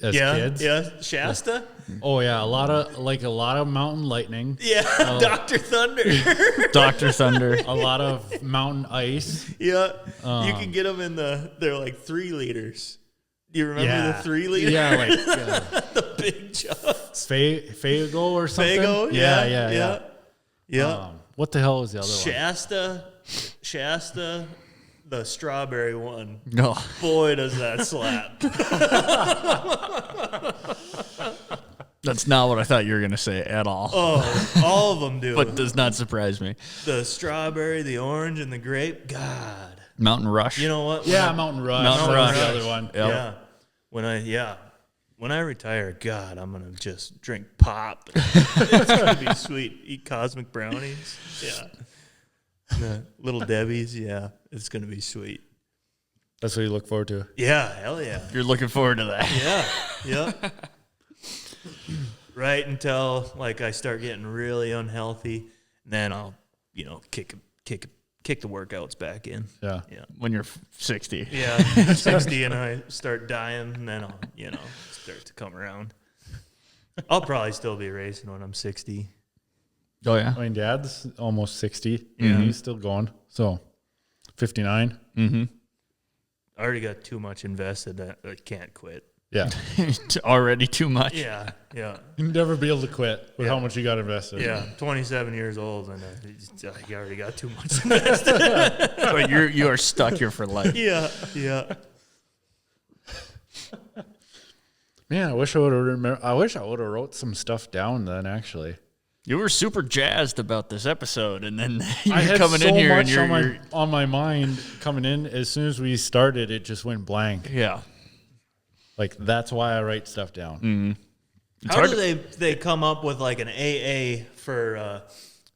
as kids. Yeah, Shasta. Oh yeah, a lot of Mountain Lightning. Yeah, Dr. Thunder. Dr. Thunder. A lot of Mountain Ice. Yeah, you can get them they're like 3 liters. Do you remember the 3 liter? Yeah, like the big jugs. Fago or something. Fago. Yeah. What the hell was the other one? Shasta, the strawberry one. No. Boy, does that slap. That's not what I thought you were going to say at all. Oh, all of them do. But does not surprise me. The strawberry, the orange, and the grape. God. Mountain Rush. You know what? Yeah, Mountain Rush. Mountain Rush. The other one. Yeah. When I retire, God, I'm gonna just drink pop. It's gonna be sweet. Eat cosmic brownies. Yeah. The Little Debbie's. Yeah, it's gonna be sweet. That's what you look forward to. Yeah, hell yeah. You're looking forward to that. Yeah. Right until I start getting really unhealthy, then I'll kick the workouts back in. Yeah. When you're 60. Yeah, 60 and I start dying, and then I'll, start to come around. I'll probably still be racing when I'm 60. Oh, yeah? I mean, Dad's almost 60. Yeah. He's still going. So, 59. Mm-hmm. I already got too much invested that I can't quit. Yeah. Already too much. Yeah. You'll never be able to quit with how much you got invested. Yeah, 27 years old, and I already got too much invested. But you are stuck here for life. Yeah. Man, I wish I would have wrote some stuff down then, actually. You were super jazzed about this episode, and then you're I had coming so in here much and you're on my mind coming in. As soon as we started, it just went blank. yeah. Like, that's why I write stuff down. Mm-hmm. How do they come up with an AA for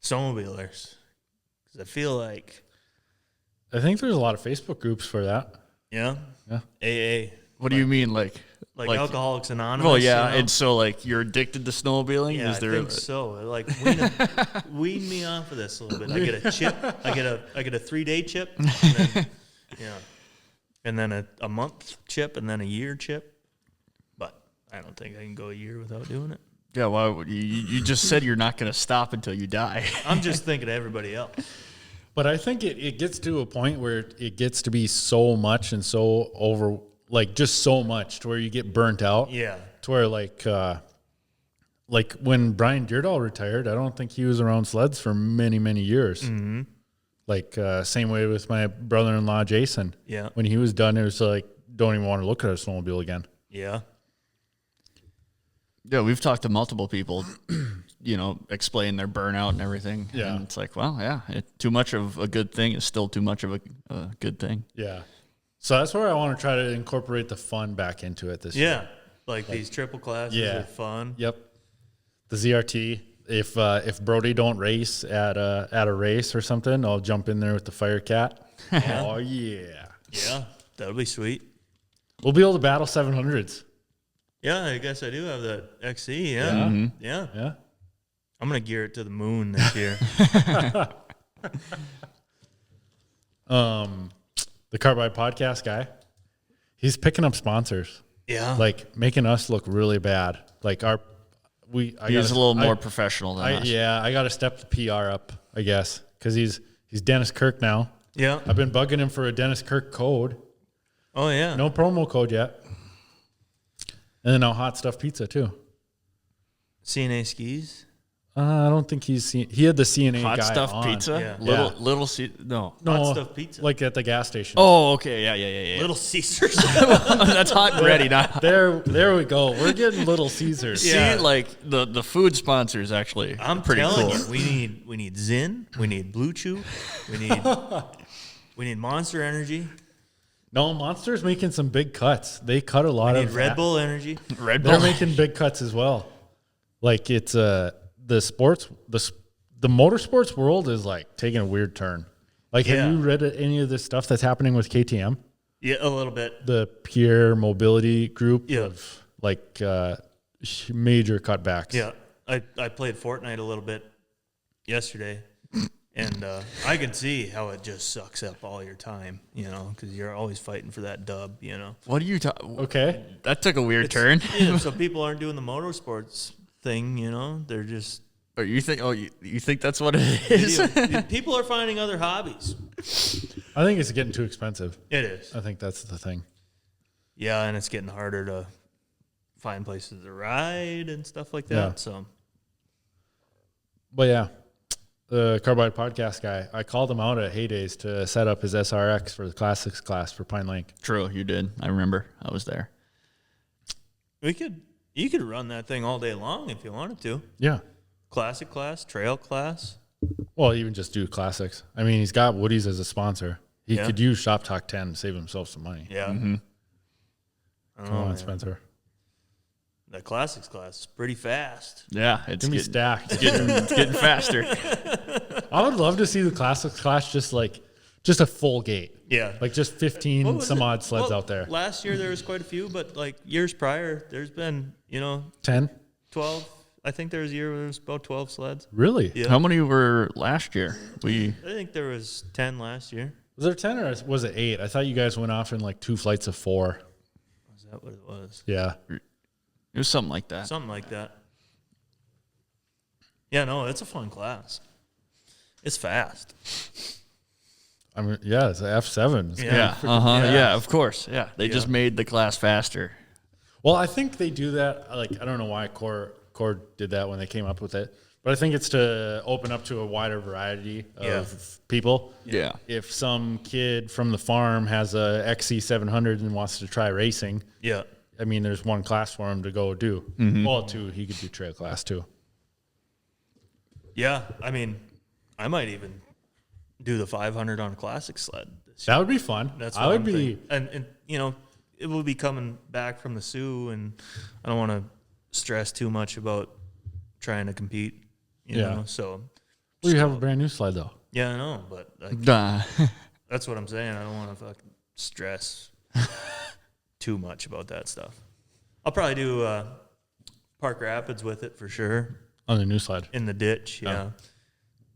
snowmobilers? Because I feel like I think there's a lot of Facebook groups for that. yeah, AA. What do you mean, like like Alcoholics Anonymous. Well, yeah, you know? and so like you're addicted to snowmobiling. Yeah, Is there? I think so. Like wean me off of this a little bit. I get a chip. I get a 3-day chip. And then, and then a month chip, and then a year chip. But I don't think I can go a year without doing it. Yeah, why would you just said you're not going to stop until you die. I'm just thinking of everybody else. But I think it gets to a point where it gets to be so much and so over, like just so much to where you get burnt out. Yeah. To where like when Brian Deerdahl retired, I don't think he was around sleds for many, many years. Mm-hmm. Like same way with my brother-in-law, Jason. Yeah. When he was done, it was like, don't even want to look at a snowmobile again. Yeah. Yeah, we've talked to multiple people, explain their burnout and everything. Yeah. And it's like, well, yeah, too much of a good thing is still too much of a good thing. Yeah. So that's where I want to try to incorporate the fun back into it this year. Yeah. Like these triple classes are fun. Yep. The ZRT. If Brody don't race at a race or something, I'll jump in there with the Fire Cat. Oh yeah. Yeah. That'll be sweet. We'll be able to battle 700s. Yeah, I guess I do have that XC. Yeah. Mm-hmm. Yeah. Yeah. I'm going to gear it to the moon this year. The Carbide Podcast guy, he's picking up sponsors, Yeah. like making us look really bad. Like He's a little more professional than us. Yeah, I got to step the PR up, I guess, because he's Dennis Kirk now. Yeah. I've been bugging him for a Dennis Kirk code. Oh, yeah. No promo code yet. And then now Hot Stuff Pizza too. CNA skis. I don't think he had the CNA Hot guy stuff on. pizza? Yeah. No. Hot Stuff Pizza. Like at the gas station. Oh, okay. Yeah. Little Caesars. That's hot and ready. Not There we go. We're getting Little Caesars. Yeah. See, like the food sponsors actually. I'm pretty telling cool. you, we need Zyn, we need Blue Chew, we need Monster Energy, No, Monster's making some big cuts. They cut a lot we need of Red Bull Energy. Red They're Bull. making big cuts as well. Like it's the motorsports world is like taking a weird turn. Like, Yeah. have you read any of this stuff that's happening with KTM? Yeah, a little bit. The Pure Mobility group Yeah. of like major cutbacks. Yeah, I played Fortnite a little bit yesterday, and I can see how it just sucks up all your time, because you're always fighting for that dub, What are you talking? Okay. That took a weird turn. Yeah, so people aren't doing the motorsports thing, they're just Or you think that's what it is? people are finding other hobbies. I think it's getting too expensive. It is. I think that's the thing. Yeah, and it's getting harder to find places to ride and stuff like that. Yeah. So, But yeah, the Carbide Podcast guy, I called him out at Heydays to set up his SRX for the Classics class for Pine Lake. True, you did. I remember. I was there. you could run that thing all day long if you wanted to. Yeah. Classic class, trail class. Well, even just do Classics. I mean, he's got Woody's as a sponsor. He Yeah. could use Shop Talk 10 to save himself some money. Yeah. I don't Come know, on, man. Spencer. The classics class is pretty fast. Yeah, it's Gonna be getting, stacked. it's getting faster. I would love to see the Classics class just a full gate. Yeah. Like just 15 What was some it? odd sleds Well, out there. Last year there was quite a few, but like years prior, there's been, 10? 12. I think there was a year where there was about 12 sleds. Really? Yeah. How many were last year? I think there was 10 last year. Was there 10 or was it 8? I thought you guys went off in like 2 flights of 4. Is that what it was? Yeah. It was something like that. Something like that. Yeah, no, it's a fun class. It's fast. I mean, yeah, it's an F7. It's Yeah. Yeah. Yeah. Yeah, of course. Yeah. They just made the class faster. Well, I think they do that. Like, I don't know why Core did that when they came up with it, but I think it's to open up to a wider variety of people. Yeah. If some kid from the farm has a XC700 and wants to try racing, Yeah. I mean, there's one class for him to go do. Well, 2, he could do trail class too. Yeah, I mean, I might even do the 500 on a classic sled. This year. That would be fun. That's I what would I'm be. thinking. And it will be coming back from the Sioux, and I don't want to stress too much about trying to compete. You Yeah. know, so Well, you have a brand new sled though. yeah, I know, but like, Duh. that's what I'm saying. I don't want to fucking stress too much about that stuff. I'll probably do Park Rapids with it for sure. On the new sled. In the ditch, yeah. Oh.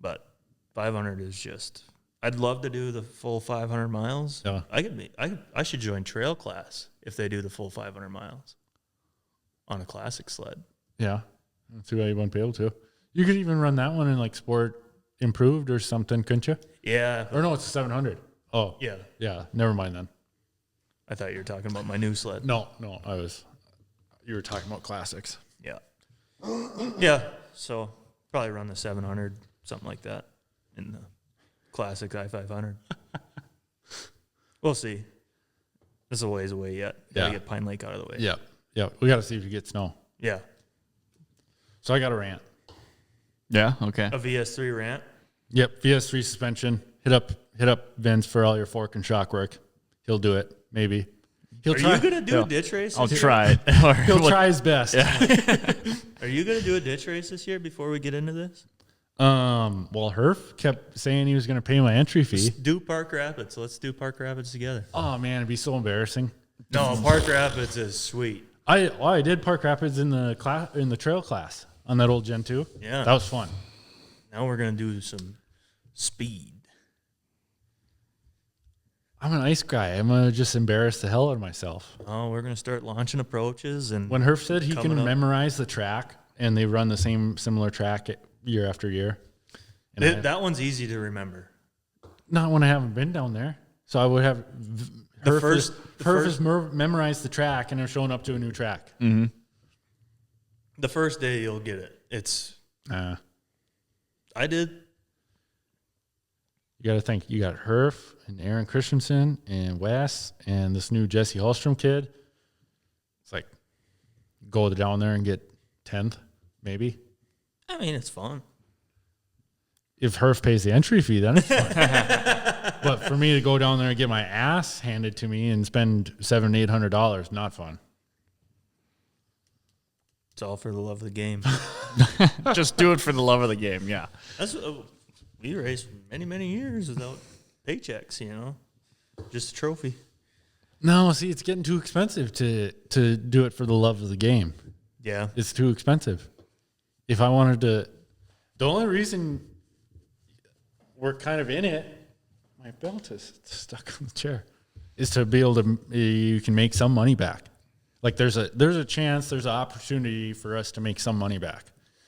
But 500 is just. I'd love to do the full 500 miles. Yeah. I should join trail class if they do the full 500 miles on a classic sled. Yeah. That's too bad you won't be able to. You could even run that one in like sport improved or something, couldn't you? Yeah. Or no, it's 700. Oh. Yeah. Yeah. Never mind then. I thought you were talking about my new sled. No, you were talking about classics. Yeah. Yeah. So probably run the 700, something like that, in the classic I-500. We'll see. This is a ways away yet. Gotta get Pine Lake out of the way. Yeah. Yeah. We got to see if you get snow. Yeah. So I got a rant. Yeah. Okay. A VS3 rant. Yep. VS3 suspension. Hit up Vince for all your fork and shock work. He'll do it. Maybe. He'll Are try. you gonna do a ditch race? I'll this year? try it. He'll try his best. Are you gonna do a ditch race this year before we get into this? Well, Herf kept saying he was going to pay my entry fee. Let's do Park Rapids. Let's do Park Rapids together. Oh man, it'd be so embarrassing. No, Park Rapids is sweet. I did Park Rapids in the trail class on that old Gen 2. Yeah. That was fun. Now we're gonna do some speed. I'm an ice guy. I'm going to just embarrass the hell out of myself. Oh, we're gonna start launching approaches and When Herf said he Coming can up. memorize the track and they run the similar track year after year. And that one's easy to remember. not when I haven't been down there. So I would have Herf has memorized the track and they're showing up to a new track. Mm-hmm. The first day you'll get it. It's I did. You got to think. You got Herf and Aaron Christensen and Wes and this new Jesse Hallstrom kid. It's like go down there and get 10th, maybe. I mean, it's fun. If Herf pays the entry fee, then it's fun. But for me to go down there and get my ass handed to me and spend $700-800, not fun. It's all for the love of the game. Just do it for the love of the game. Yeah. That's we raced many years without paychecks. Just a trophy. No, see, it's getting too expensive to do it for the love of the game. Yeah. It's too expensive. If I wanted to, the only reason we're kind of in it, my belt is stuck on the chair, is to be able to, you can make some money back. Like there's a chance, there's an opportunity for us to make some money back.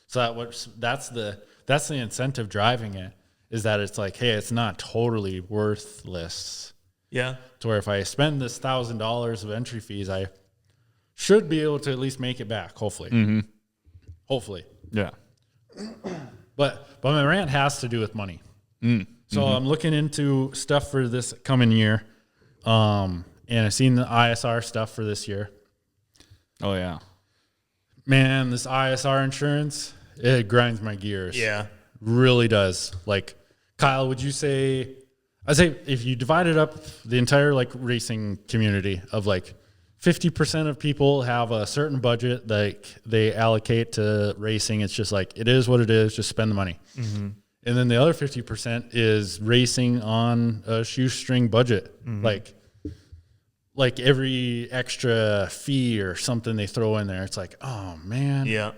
So that's the incentive driving it, is that it's like, hey, it's not totally worthless. Yeah. To where if I spend this $1,000 of entry fees, I should be able to at least make it back. Hopefully. Mm-hmm. Hopefully. Yeah. But my rant has to do with money. So I'm looking into stuff for this coming year. And I've seen the ISR stuff for this year. Oh yeah. Man, this ISR insurance, it grinds my gears. Yeah. Really does. Like, Kyle, would you say, I'd say if you divided up the entire like racing community of like 50% of people have a certain budget like they allocate to racing. It's just like, it is what it is. Just spend the money. Mm-hmm. And then the other 50% is racing on a shoestring budget. Mm-hmm. Like every extra fee or something they throw in there, it's like, oh man, Yeah.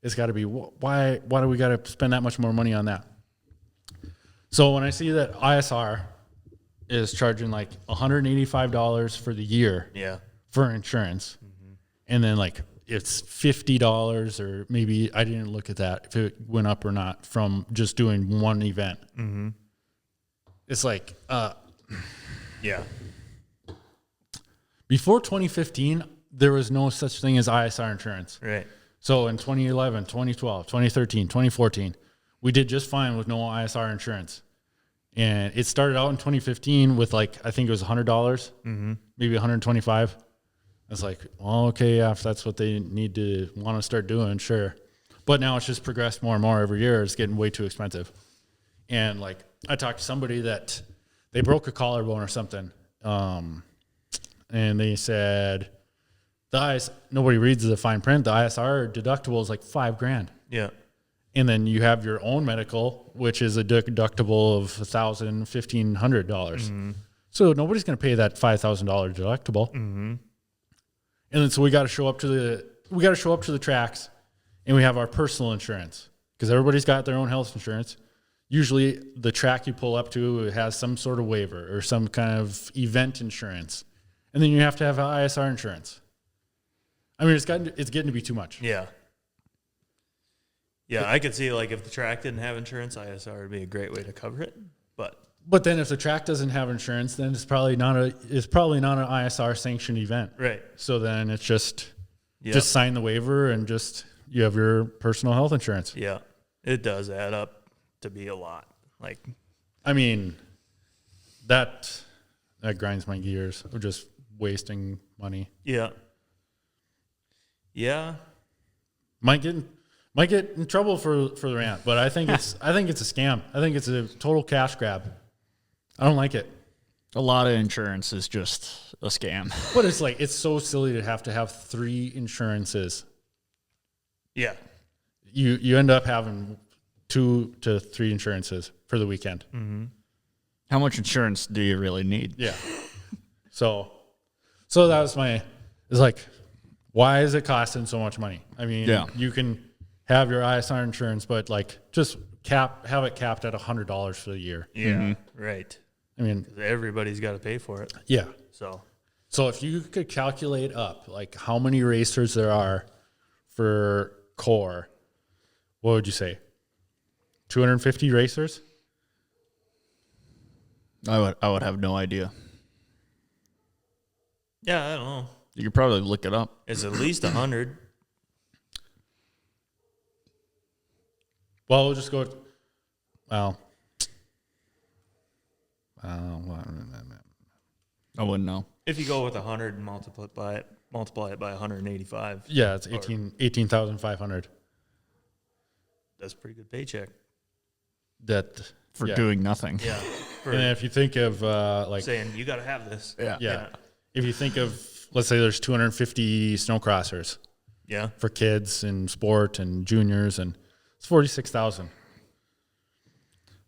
it's got to be, why do we got to spend that much more money on that? So when I see that ISR is charging like $185 for the year Yeah. for insurance, and then like it's $50, or maybe I didn't look at that if it went up or not from just doing one event. Mm-hmm. It's like, Yeah. before 2015, there was no such thing as ISR insurance. Right. So in 2011, 2012, 2013, 2014, we did just fine with no ISR insurance. And it started out in 2015 with like, I think it was $100, maybe $125. I was like, well, okay, yeah, if that's what they need to want to start doing, sure. But now it's just progressed more and more every year. It's getting way too expensive. And like, I talked to somebody that they broke a collarbone or something. And they said, nobody reads the fine print. The ISR deductible is like $5,000. Yeah. And then you have your own medical, which is a deductible of $1,000, $1,500. So nobody's going to pay that $5,000 deductible. And then so we got to show up to the tracks, and we have our personal insurance because everybody's got their own health insurance. Usually, the track you pull up to has some sort of waiver or some kind of event insurance, and then you have to have ISR insurance. I mean, it's getting to be too much. Yeah. Yeah, I could see like if the track didn't have insurance, ISR would be a great way to cover it. But then if the track doesn't have insurance, then it's probably not an ISR sanctioned event. right. So then it's just Yeah. sign the waiver and you have your personal health insurance. Yeah. It does add up to be a lot. Like, I mean, that grinds my gears of just wasting money. yeah. Yeah. Might get in trouble for the rant, but I think it's a scam. I think it's a total cash grab. I don't like it. A lot of insurance is just a scam. But it's so silly to have 3 insurances. Yeah. You end up having 2 to 3 insurances for the weekend. Mm-hmm. How much insurance do you really need? Yeah. So that was it's like, why is it costing so much money? I mean, you can have your ISR insurance, but like just have it capped at $100 for the year. Yeah. Right. I mean, 'Cause everybody's got to pay for it. yeah. So if you could calculate up like how many racers there are for core, what would you say? 250 racers? I would have no idea. yeah, I don't know. You could probably look it up. It's at least 100. Well, we'll just go. Well, I wouldn't know. If you go with 100 and multiply it by 185, yeah, it's 18,500. that's a pretty good paycheck. That For yeah. doing nothing. Yeah. For And if you think of like saying you got to have this. yeah, if you think of let's say there's 250 snowcrossers Yeah. for kids and sport and juniors, and it's 46,000.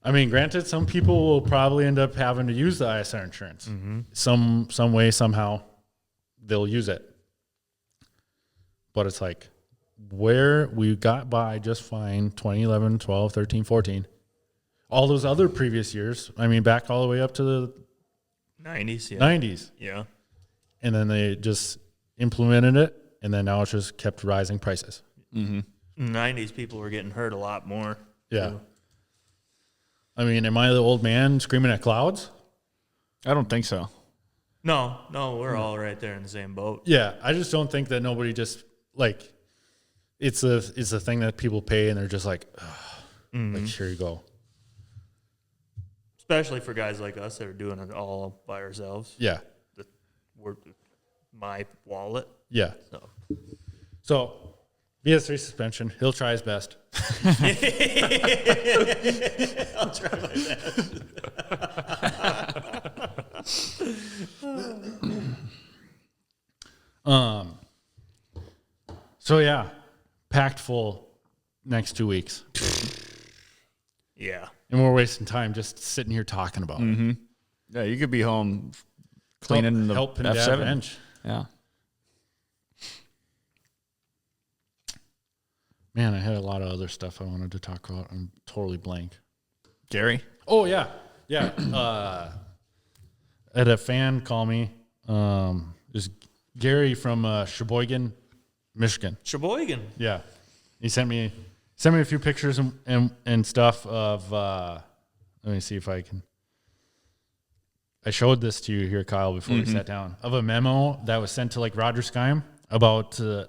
I mean, granted, some people will probably end up having to use the ISR insurance. Mm-hmm. Some way, somehow, they'll use it. But it's like, where we got by just fine 2011, 12, 13, 14. All those other previous years, I mean, back all the way up to the 90s. Yeah. 90s. Yeah. And then they just implemented it, and then now it's just kept rising prices. Mm-hmm. In the 90s, people were getting hurt a lot more. Yeah. too. I mean, am I the old man screaming at clouds? I don't think so. No, we're all right there in the same boat. Yeah, I just don't think that nobody just like it's a thing that people pay and they're just like, like here you go. Especially for guys like us that are doing it all by ourselves. Yeah, We're my wallet. yeah. So So BS3 suspension. He'll try his best. I'll try my best. So yeah, packed full next 2 weeks, Yeah. and we're wasting time just sitting here talking about it. Yeah, you could be home cleaning the helping Dad F7. bench. Yeah. Man, I had a lot of other stuff I wanted to talk about. I'm totally blank. Gary? Oh yeah, yeah. I had a fan call me. Is Gary from Sheboygan, Michigan? Sheboygan. Yeah, he sent me a few pictures and stuff of. Let me see if I can. I showed this to you here, Kyle, before we sat down, of a memo that was sent to like Roger Skyme about a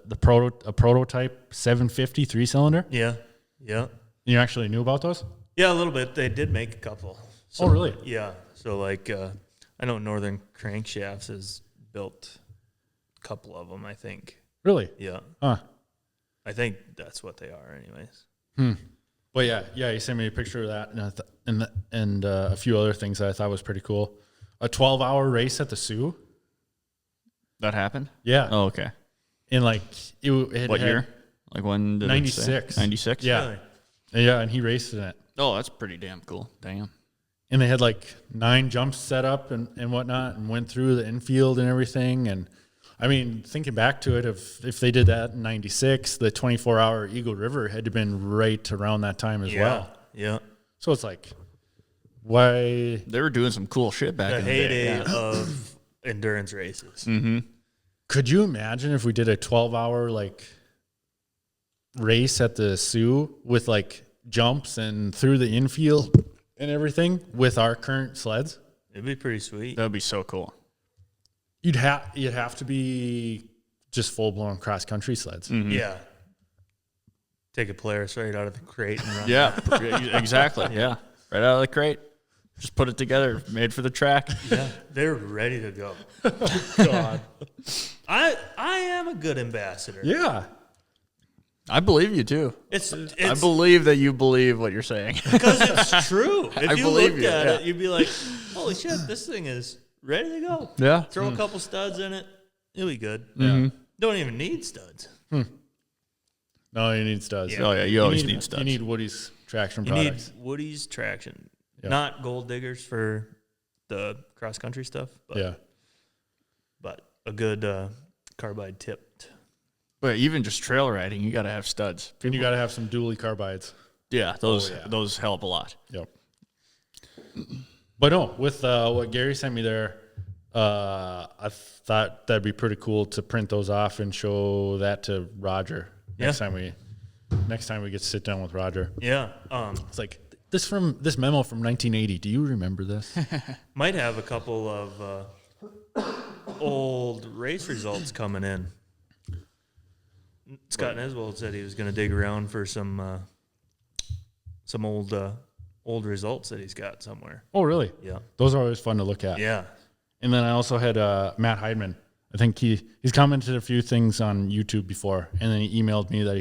prototype 750 3-cylinder. Yeah. Yeah. You actually knew about those? Yeah, a little bit. They did make a couple. So, Oh, really? Yeah. So, like, I know Northern Crankshafts has built a couple of them, I think. Really? Yeah. Huh. I think that's what they are, anyways. But yeah, he sent me a picture of that and a few other things that I thought was pretty cool. A 12-hour race at the Sioux. That happened? Yeah. Oh, okay. And like it What had year? Like when did 96. 96? Yeah. Yeah, and he raced in it. Oh, that's pretty damn cool. Damn. And they had like 9 jumps set up and whatnot and went through the infield and everything. And I mean, thinking back to it, if they did that in 96, the 24-hour Eagle River had to been right around that time as well. Yeah. So it's like, why? They were doing some cool shit back The in the day. heyday Yeah. of endurance races. Could you imagine if we did a 12-hour like race at the Sioux with like jumps and through the infield and everything with our current sleds? It'd be pretty sweet. That'd be so cool. You'd have to be just full-blown cross-country sleds. Yeah. Take a Polaris right out of the crate and run. Yeah, exactly. Yeah, right out of the crate. Just put it together, made for the track. Yeah. They're ready to go. God. I am a good ambassador. Yeah. I believe you too. It's I believe that you believe what you're saying. because it's true. If I you believe looked you, at yeah. it, you'd be like, holy shit, this thing is ready to go. Yeah. Throw a couple studs in it. It'll be good. Yeah. Don't even need studs. No, you need studs. Oh yeah, you always need studs. You need Woody's traction You products. need Woody's traction. Yeah. Not gold diggers for the cross-country stuff, but, but a good carbide tipped. But even just trail riding, you got to have studs. And you got to have some dually carbides. Yeah, those help a lot. Yep. But no, with what Gary sent me there, I thought that'd be pretty cool to print those off and show that to Roger next time we get to sit down with Roger. Yeah. It's like this memo from 1980. Do you remember this? Might have a couple of old race results coming in. Scott Neswold said he was going to dig around for some old results that he's got somewhere. Oh, really? Yeah. Those are always fun to look at. Yeah. And then I also had Matt Heidman. I think he's commented a few things on YouTube before, and then he emailed me that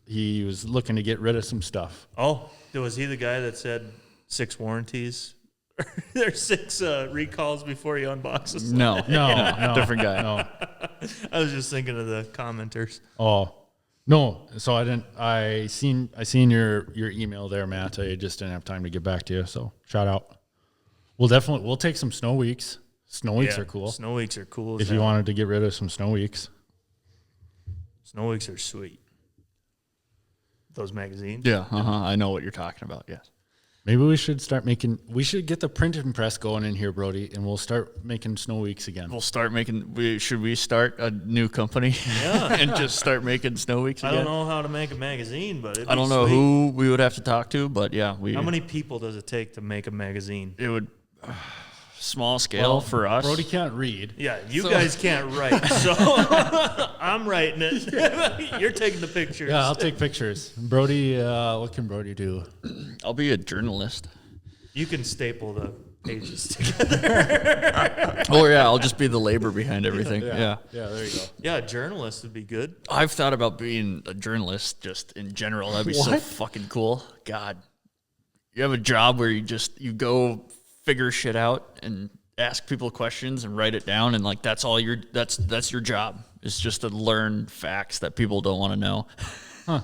he was looking to get rid of some stuff. Oh, was he the guy that said 6 warranties? There's 6 recalls before you unbox this? No, different guy. No. I was just thinking of the commenters. Oh, no. So I didn't. I seen your email there, Matt. I just didn't have time to get back to you. So shout out. We'll take some snow weeks. Snow weeks are cool. Snow weeks are cool. If you wanted to get rid of some snow weeks. Snow weeks are sweet. Those magazines. Yeah, I know what you're talking about. Yes. Maybe we should get the printing press going in here, Brody, and we'll start making snow weeks again. We'll start making. Should we start a new company? Yeah. And just start making snow weeks I again? don't know how to make a magazine, but I don't know who we would have to talk to, but yeah, How many people does it take to make a magazine? It would small scale for us. Brody can't read. Yeah, you guys can't write, so I'm writing it. You're taking the pictures. Yeah, I'll take pictures. Brody, what can Brody do? I'll be a journalist. You can staple the pages together. Oh yeah, I'll just be the labor behind everything. Yeah. Yeah, there you go. Yeah, a journalist would be good. I've thought about being a journalist just in general. That'd be so What? fucking cool. God, you have a job where you go figure shit out and ask people questions and write it down, and like that's your job. It's just to learn facts that people don't want to know. Huh.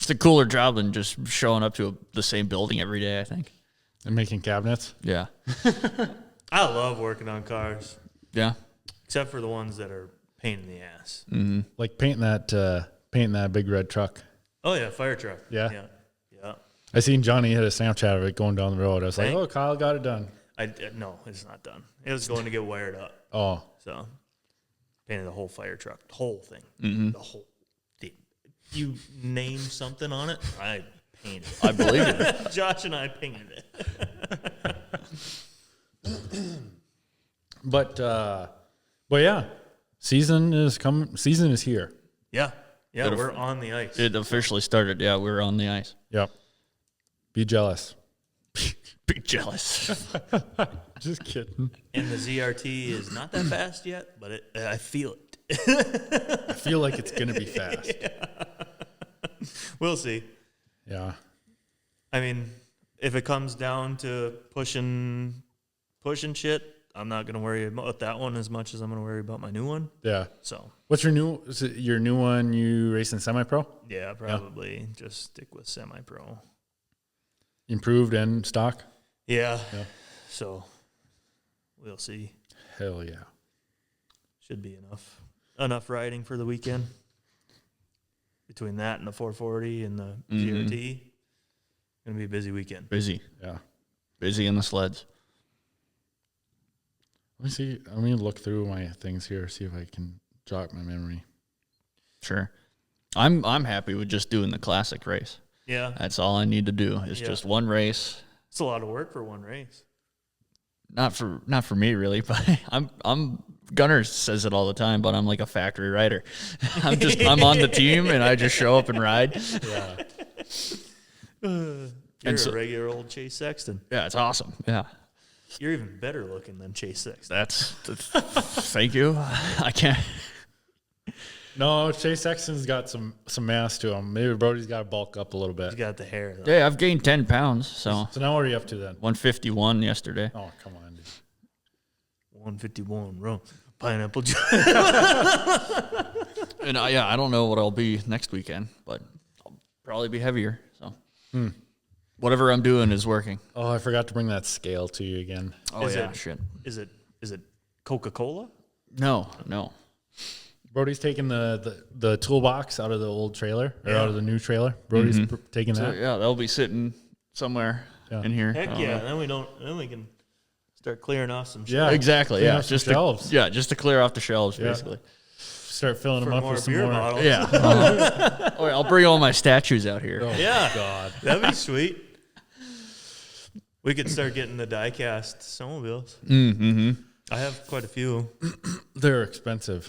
It's a cooler job than just showing up to the same building every day, I think. And making cabinets. Yeah. I love working on cars, Yeah. except for the ones that are pain in the ass. Like painting that big red truck. Oh yeah, fire truck. Yeah? Yeah. I seen Johnny hit a Snapchat of it going down the road. I was like, Thank- oh, Kyle got it done. No, it's not done. It was going to get wired up. Oh, So, painted the whole fire truck, the whole thing, the whole thing. You name something on it, I painted it. I believe it. Josh and I painted it. but yeah, season is here. Yeah, It'll- we're on the ice. It officially started. Yeah, we were on the ice. Yep. Be jealous. Be jealous. Just kidding. And the ZRT is not that fast yet, but I feel it. I feel like it's gonna be fast. We'll see. Yeah. I mean, if it comes down to pushing shit, I'm not gonna worry about that one as much as I'm gonna worry about my new one. Yeah. So What's is it your new one you racing semi-pro? yeah, probably just stick with semi-pro. Improved and stock? Yeah. Yeah. So we'll see. Hell yeah. should be enough riding for the weekend. Between that and the 440 and the GRT, gonna be a busy weekend. Busy. Yeah. Busy in the sleds. Let me see. Let me look through my things here, see if I can jog my memory. Sure. I'm happy with just doing the classic race. Yeah, That's all I need to do is Yeah. just one race. it's a lot of work for one race. Not for me really, but I'm Gunnar says it all the time, but I'm like a factory rider. I'm on the team and I just show up and ride. Yeah. You're so- a regular old Chase Sexton. Yeah, it's awesome. Yeah. You're even better looking than Chase Sexton. That's thank you. I can't. No, Chase Sexton's got some mass to him. Maybe Brody's got to bulk up a little He's bit. got the hair, though. Yeah, I've gained 10 pounds, so So now what are you up to then? 151 yesterday. Oh, come on, dude. 151 rum. Pineapple juice. And I don't know what I'll be next weekend, but I'll probably be heavier. So whatever I'm doing is working. Oh, I forgot to bring that scale to you again. Oh Is yeah, it- shit. Is it Coca-Cola? No. Brody's taking the toolbox out of the old trailer or Yeah. out of the new trailer. Brody's taking So that. yeah, they'll be sitting somewhere Yeah. in here. Heck I don't yeah. know. Then we can start clearing off some shit. Yeah, Exactly. Clean Yeah, up some just shelves. just to clear off the shelves, Yeah. basically. Start filling For them up more with some beer more. bottles. Yeah. Oh, yeah, I'll bring all my statues out here. Oh, Yeah. God. That'd be sweet. We could start getting the die-cast snowmobiles. Mm-hmm. I have quite a few. They're expensive.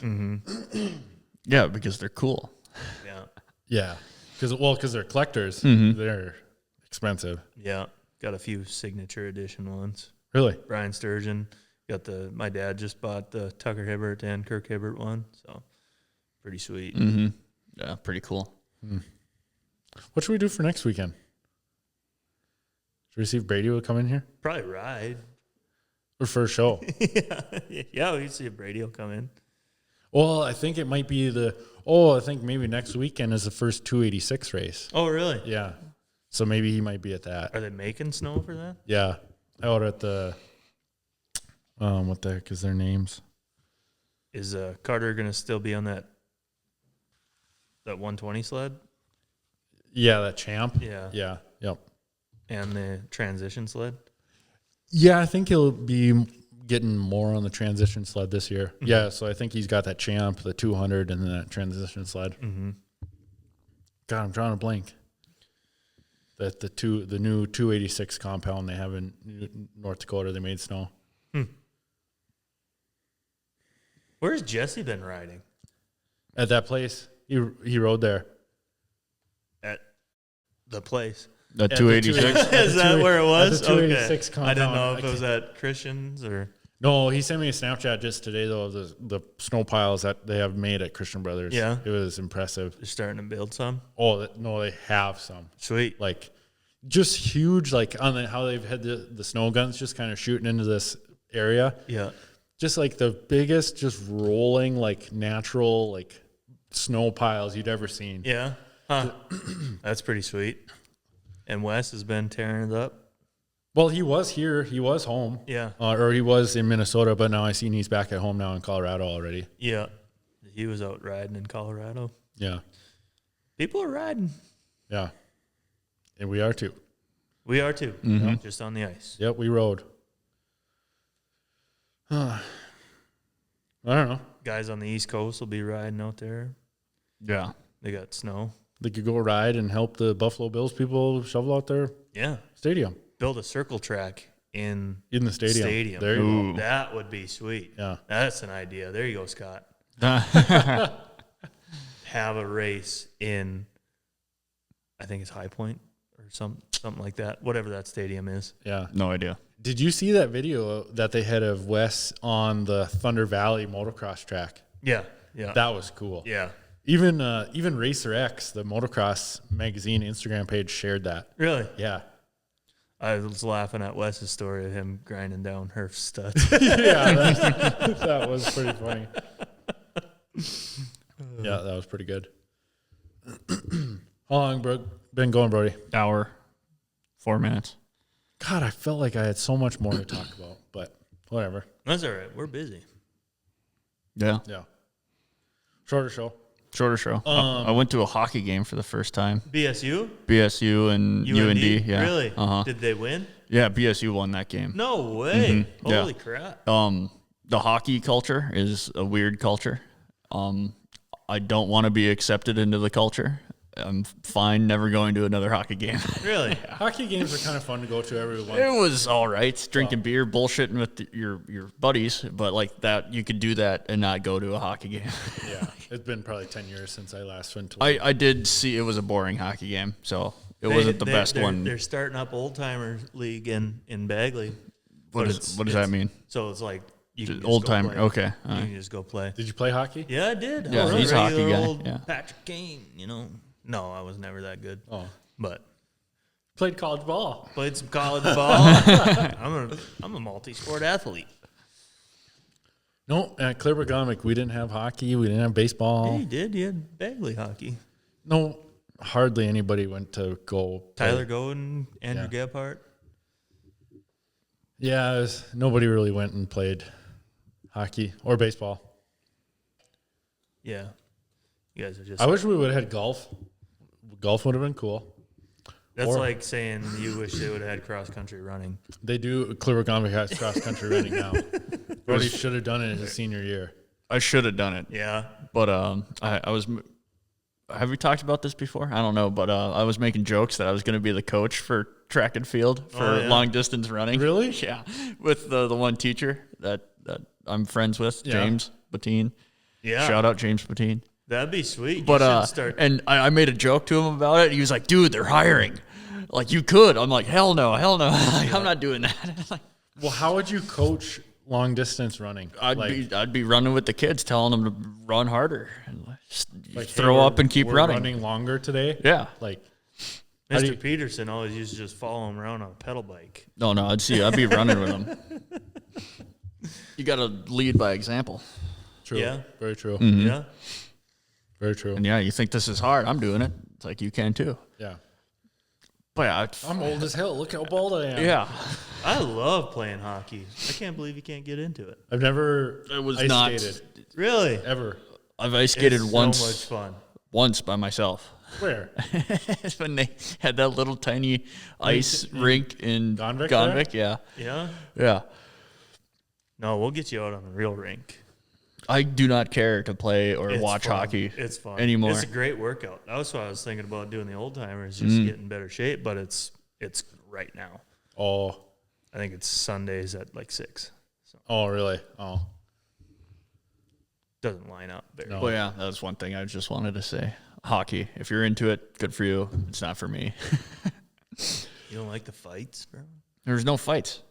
Yeah, because they're cool. Yeah. Yeah, because they're collectors. They're expensive. Yeah. Got a few signature edition ones. Really? Brian Sturgeon. My dad just bought the Tucker Hibbert and Kirk Hibbert one. So pretty sweet. Mm-hmm. Yeah, pretty cool. What should we do for next weekend? Should we see if Brady will come in here Probably ride. or for a show? Yeah, we can see if Brady will come in. Well, I think it might be I think maybe next weekend is the first 286 race. Oh, really? Yeah. So maybe he might be at that. Are they making snow for that? Yeah. Out at the, what the heck is their names? Is Carter going to still be on that 120 sled? Yeah, that champ. Yeah. Yeah. Yep. And the transition sled? Yeah, I think he'll be getting more on the transition sled this year. Yeah, so I think he's got that champ, the 200, and then that transition sled. Mm-hmm. God, I'm drawing a blank. That the new 286 compound they have in North Dakota, they made snow. Where's Jesse been riding? At that place, he rode there. At the place. The At the 286. Is that where it was? At the 286 I didn't compound. know if it was at Christian's or... No, he sent me a Snapchat just today though of the snow piles that they have made at Christian Brothers. Yeah. It was impressive. They're starting to build some. Oh no, they have some. Sweet. Like just huge, like how they've had the snow guns just kind of shooting into this area. Yeah. Just like the biggest, just rolling like natural like snow piles you'd ever seen. Yeah. Huh. That's pretty sweet. And Wes has been tearing it up. Well, he was here. He was home. Yeah. Or he was in Minnesota, but now I seen he's back at home now in Colorado already. Yeah. He was out riding in Colorado. Yeah. People are riding. Yeah. And we are too. We are too. Just on the ice. Yep, we rode. I don't know. Guys on the East Coast will be riding out there. Yeah. They got snow. They could go ride and help the Buffalo Bills people shovel out their Yeah. stadium. Build a circle track in In the stadium. There you Ooh. That would be sweet. go. Yeah. That's an idea. There you go, Scott. Have a race in, I think it's High Point or something like that. Whatever that stadium is. Yeah. No idea. Did you see that video that they had of Wes on the Thunder Valley motocross track? Yeah. Yeah. That was cool. Yeah. Even Racer X, the motocross magazine Instagram page, shared that. Really? Yeah. I was laughing at Wes's story of him grinding down Herf studs. Yeah, that was pretty funny. Yeah, that was pretty good. How long, bro? Been going, Brody? Hour, 4 minutes. God, I felt like I had so much more to talk about, but whatever. That's all right. We're busy. Yeah. Yeah. Shorter show. Shorter show. I went to a hockey game for the first time. BSU? BSU and UND. Yeah. Really? Uh-huh. Did they win? Yeah, BSU won that game. No way. Yeah. Holy crap. The hockey culture is a weird culture. I don't want to be accepted into the culture. I'm fine never going to another hockey game. Really? Hockey games are kind of fun to go to every once. It was all right, drinking beer, bullshitting with your buddies, but like that, you could do that and not go to a hockey game. Yeah, it's been probably 10 years since I last went to. I did see it was a boring hockey game, so it wasn't the best one. They're starting up old timer league in Bagley. What does that mean? So it's like you can just Old go timer. play. Okay, You all right. can just go play. Did you play hockey? Yeah, I did. Yeah, I was he's a hockey regular guy, old yeah. Patrick Kane, No, I was never that good. Oh, But played college ball. played some college ball. I'm a multi-sport athlete. No, at Clearwood we didn't have hockey. We didn't have baseball. Yeah, you did. You had Bagley hockey. No, hardly anybody went to go. play. Tyler Goen, Andrew Gebhardt. Yeah, nobody really went and played hockey or baseball. Yeah. You guys are just... I wish we would have had golf. Golf would have been cool. That's or- like saying you wish they would have had cross-country running. They do. Clearwood has cross country running now. Brody should have done it in his senior year. I should have done it, Yeah. but I was. Have we talked about this before? I don't know, but I was making jokes that I was going to be the coach for track and field for long distance running. Really? Yeah, with the one teacher that I'm friends with, Yeah. James Bettine. Yeah. Shout out James Bettine. That'd be sweet. But you should start... and I made a joke to him about it. He was like, "Dude, they're hiring. Like, you could." I'm like, "Hell no, hell no. Like, I'm not doing that." Like, Well, how would you coach long distance running? I'd be running with the kids, telling them to run harder, and just Like, hey, throw up and keep we're running. running longer today. Yeah. Like, how do Mr. you- Peterson always used to just follow him around on a pedal bike. No, I'd be running with them. You got to lead by example. true. Yeah. Very true. Yeah. Very true. And yeah, you think this is hard? I'm doing it. It's like you can too. Yeah. But yeah, I'm old as hell. Look how bald I am. yeah. I love playing hockey. I can't believe you can't get into it. I've never It was ice not. skated Really? ever. I've ice skated It's once. so much fun. Once by myself. Where? When they had that little tiny ice rink in Gonvick yeah. Yeah? Yeah. No, we'll get you out on the real rink. I do not care to play or It's watch fun. hockey It's fun anymore. It's a great workout. That's what I was thinking about doing the old timers, just get in better shape. But it's right now. Oh. I think it's Sundays at like 6. So Oh, really? Oh. doesn't line up very. No. Well, yeah, that's one thing I just wanted to say. Hockey, if you're into it, good for you. It's not for me. You don't like the fights, bro? There's no fights.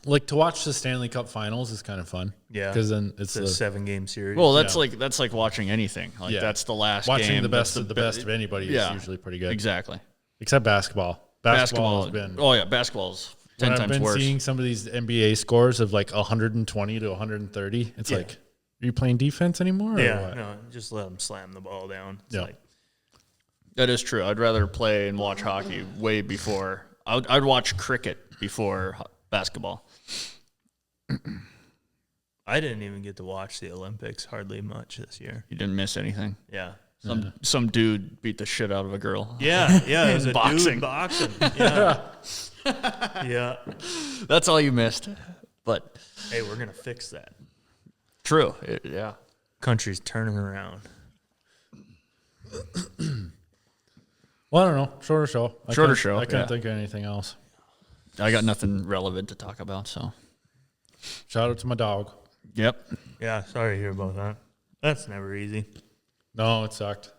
Like to watch the Stanley Cup Finals is kind of fun. Yeah. Because then it's It's a the 7-game series. Well, that's Yeah. like watching anything. Like Yeah. that's the last watching game. the best That's of the best of anybody Yeah. is usually pretty good. Exactly. Except basketball. Basketball has been. Oh yeah, basketball's 10 when I've times been worse. seeing some of these NBA scores of like 120 to 130, it's Yeah. like, are you playing defense anymore? Or yeah, what? no, just let them slam the ball down. It's Yeah. like, That is true. I'd rather play and watch hockey way before. I'd watch cricket before basketball. I didn't even get to watch the Olympics hardly much this year. You didn't miss anything. Yeah. Some dude beat the shit out of a girl. Yeah, yeah, it was a Boxing. dude boxing. Yeah. Yeah. That's all you missed. But Hey, we're going to fix that. true. Yeah. Country's turning around. Well, I don't know. Shorter show. I couldn't yeah. think of anything else. I got nothing relevant to talk about, so. Shout out to my dog. Yep. Yeah, sorry to hear about that. That's never easy. No, it sucked.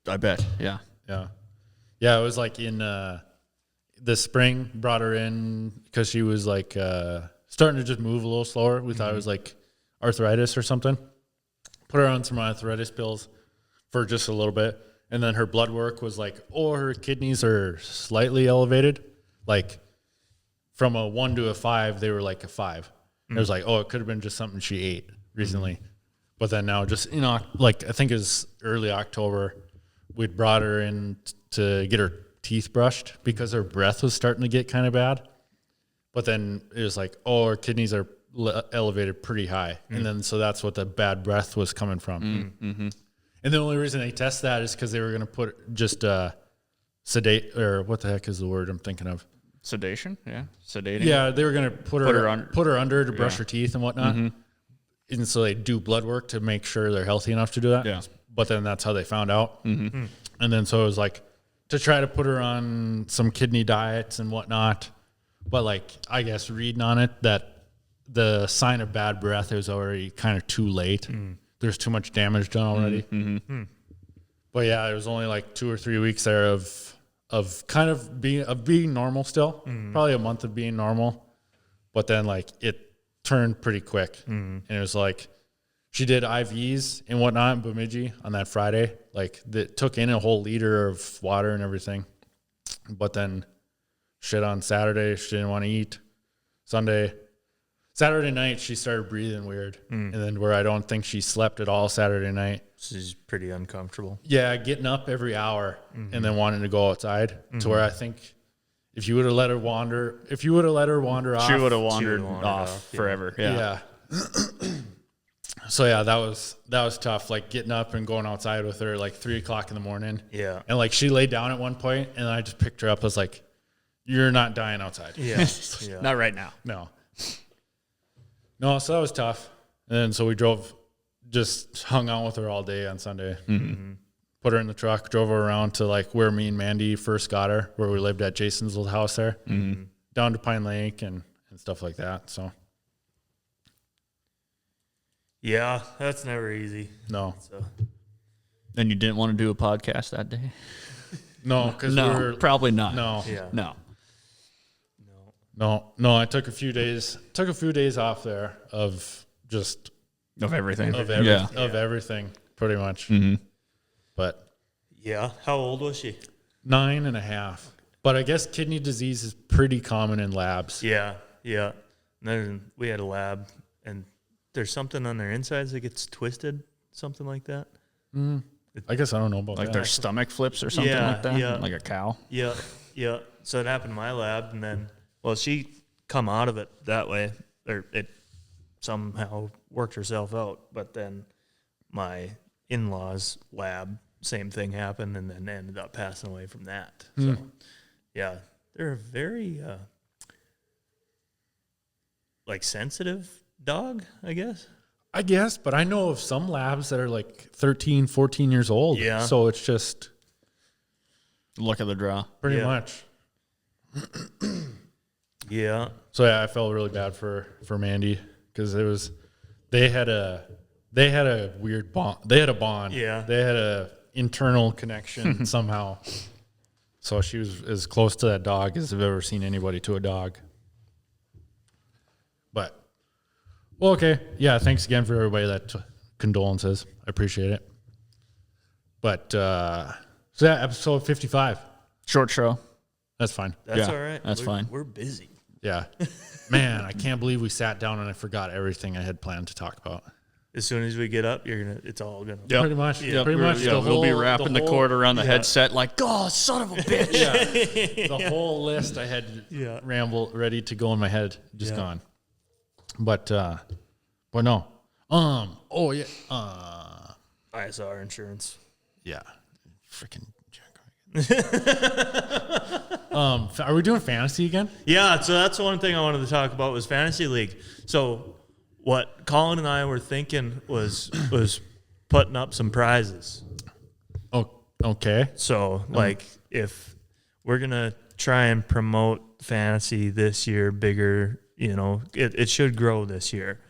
I bet. Yeah. Yeah. Yeah, it was like in the spring, brought her in because she was like starting to just move a little slower. We thought it was like arthritis or something. Put her on some arthritis pills for just a little bit. And then her blood work was like, oh, her kidneys are slightly elevated. Like from a 1 to a 5, they were like a 5. It was like, oh, it could have been just something she ate recently. But then now just, like I think it was early October, we'd brought her in to get her teeth brushed because her breath was starting to get kind of bad. But then it was like, oh, her kidneys are elevated pretty high. And then, so that's what the bad breath was coming from. Mm-hmm. And the only reason they test that is because they were going to put just sedate, or what the heck is the word I'm thinking of? Sedation, yeah, sedating. Yeah, they were going to put her under to brush Yeah. her teeth and whatnot. And so they do blood work to make sure they're healthy enough to do that. Yeah. But then that's how they found out. And then so it was like to try to put her on some kidney diets and whatnot. But like, I guess reading on it that the sign of bad breath is already kind of too late. There's too much damage done already. But yeah, it was only like 2 or 3 weeks there of kind of being normal still. Probably a month of being normal. But then like it turned pretty quick. And it was like she did IVs and whatnot in Bemidji on that Friday. Like that took in a whole liter of water and everything. But then shit on Saturday, she didn't want to eat. Saturday night, she started breathing weird. And then where I don't think she slept at all Saturday night. She's pretty uncomfortable. Yeah, getting up every hour and then wanting to go outside to where I think if you would have let her wander off. She would have wandered wandered off off, yeah. forever. Yeah. So yeah, that was tough. Like getting up and going outside with her like 3 o'clock in the morning. Yeah. And like she laid down at one point and I just picked her up. I was like, "You're not dying outside." Yeah. Yeah. Not right now. No, so that was tough. And then so we just hung out with her all day on Sunday. Put her in the truck, drove her around to like where me and Mandy first got her, where we lived at Jason's old house there, down to Pine Lake and stuff like that. So Yeah, that's never easy. no, So And you didn't want to do a podcast that day? no, because No, probably not. no, yeah. No. no. I took a few days off there of just Of everything. of everything, pretty much. But Yeah. How old was she? 9.5. But I guess kidney disease is pretty common in labs. Yeah. Yeah. And then we had a lab, and there's something on their insides that gets twisted, something like that. I guess I don't know about Like that. their stomach flips or something Yeah, like that? yeah. Like a cow? Yeah. Yeah. So it happened in my lab, and then, well, she come out of it that way, or it somehow worked herself out. But then my in-laws' lab, same thing happened, and then ended up passing away from that. So, yeah, they're a very like sensitive dog, I guess. I guess, but I know of some labs that are like 13, 14 years old. Yeah. So it's just Luck of the draw. pretty Yeah. much. Yeah. So yeah, I felt really bad for Mandy because they had a weird bond. They had a bond. Yeah. They had a internal connection somehow. So she was as close to that dog as I've ever seen anybody to a dog. But well, okay, yeah. Thanks again for everybody that condolences. I appreciate it. But so yeah, episode 55. Short show. That's fine. That's Yeah, all right. that's fine. We're busy. Yeah. Man, I can't believe we sat down and I forgot everything I had planned to talk about. As soon as we get up, it's all gonna. Yep. Pretty much. Yeah. Pretty much. Yeah, the we'll be whole- wrapping the whole- cord around the headset like, oh, son of a bitch. Yeah. The whole list I had Yeah. ramble ready to go in my head, just Yeah. gone. But no. Oh yeah. ISR insurance. Yeah. Freaking are we doing fantasy again? Yeah, so that's one thing I wanted to talk about was fantasy league. So what Colin and I were thinking was putting up some prizes. Oh, okay. So like if we're gonna try and promote fantasy this year bigger, it should grow this year.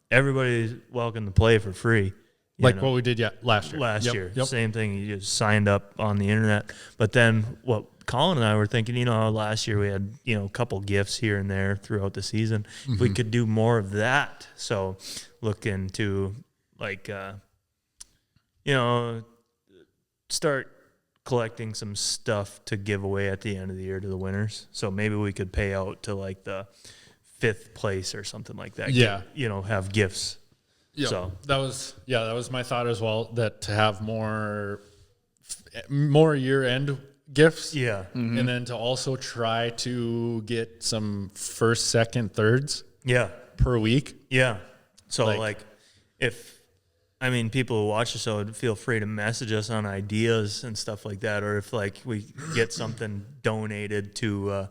Everybody's welcome to play for free. Like what we did last year. Last Yep, year. Yep. Same thing. You just signed up on the internet. But then what Colin and I were thinking, last year we had, a couple gifts here and there throughout the season. If we could do more of that. So look into like, start collecting some stuff to give away at the end of the year to the winners. So maybe we could pay out to like the 5th place or something like that. Yeah. Have gifts. Yeah, So that was my thought as well. That to have more year-end gifts, yeah. and then to also try to get some first, second, thirds. Yeah. per week. Yeah. So Like- people who watch the show, feel free to message us on ideas and stuff like that, or if like we get something donated to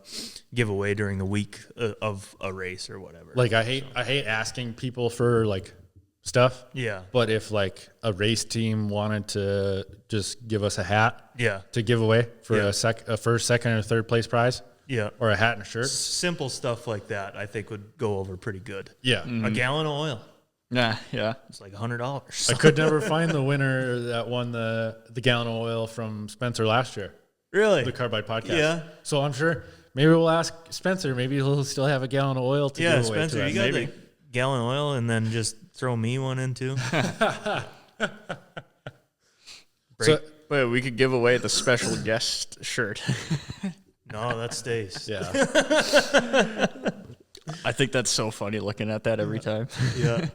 give away during the week of a race or whatever. Like I hate asking people for like stuff. Yeah. But if like a race team wanted to just give us a hat Yeah. to give away for Yeah. a first, second, or third place prize, Yeah. or a hat and a shirt. Simple stuff like that, I think would go over pretty good. Yeah. A gallon of oil. Yeah. It's like $100. I could never find the winner that won the gallon of oil from Spencer last year, Really? the Carbide podcast. Yeah. So I'm sure maybe we'll ask Spencer. Maybe he'll still have a gallon of oil to Yeah, give away Spencer, to us. you got Maybe. the gallon of oil, and then just throw me one in too. So, Wait, we could give away the special guest shirt. No, that stays. yeah. I think that's so funny looking at that every time. Yeah.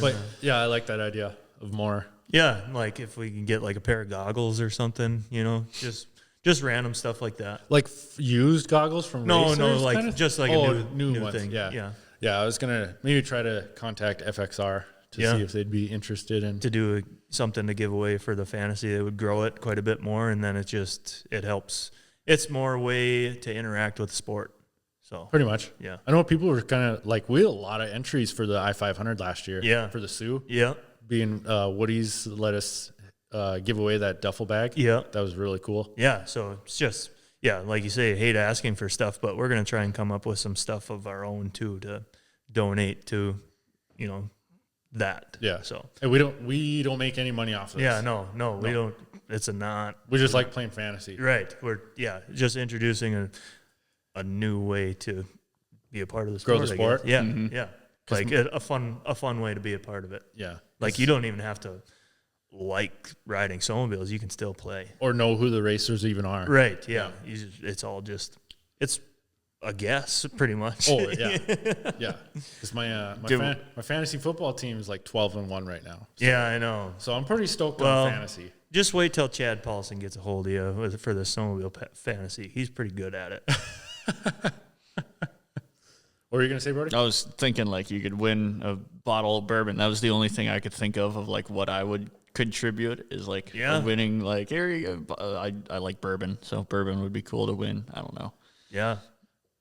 But yeah, I like that idea of more. Yeah, like if we can get like a pair of goggles or something, just random stuff like that. Like used goggles from No, racers, like kind of? just like Oh, a new ones. thing. Yeah. Yeah. I was gonna maybe try to contact FXR to Yeah. see if they'd be interested in. To do something to give away for the fantasy, that would grow it quite a bit more, and then it helps. It's more way to interact with the sport. So Pretty much. yeah, I know people were kind of like, we had a lot of entries for the I-500 last year. Yeah. For the Sioux. yeah, Being Woody's let us give away that duffel bag. yeah, That was really cool. yeah. So it's just like you say, I hate asking for stuff, but we're gonna try and come up with some stuff of our own too to donate to, that. Yeah. So And we don't make any money off of this. yeah, no, we don't. It's a not. We just like playing fantasy. Right. We're just introducing a new way to be a part of the sport. Grow the I sport? guess. Yeah. Yeah. Like a fun way to be a part of it. Yeah. Like you don't even have to like riding snowmobiles. You can still play. Or know who the racers even are. Right. Yeah. It's all just it's a guess pretty much. Oh yeah. Yeah. Because my fantasy football team is like 12-1 right now. Yeah, I know. So I'm pretty stoked Well, on fantasy. Just wait till Chad Paulson gets a hold of you for the snowmobile fantasy. He's pretty good at it. What were you gonna say, Brody? I was thinking like you could win a bottle of bourbon. That was the only thing I could think of like what I would contribute is like winning. Like here you go. I like bourbon, so bourbon would be cool to win. I don't know. Yeah.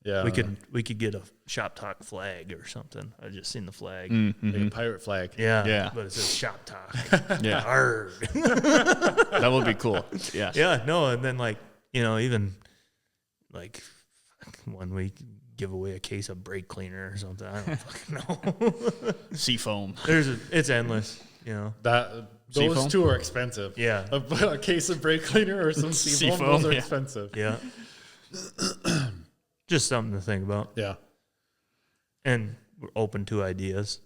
Yeah. We could get a Shop Talk flag or something. I just seen the flag. Like a pirate flag. Yeah. But it says Shop Talk. Yeah, Arrgh. that would be cool. Yeah. Yeah, no, and then like, even like when we give away a case of brake cleaner or something, I don't fucking know. Seafoam. It's endless, Those Seafoam? two are expensive. Yeah. A case of brake cleaner or some seafoam, those are yeah. expensive. Yeah. Just something to think about. Yeah. And we're open to ideas.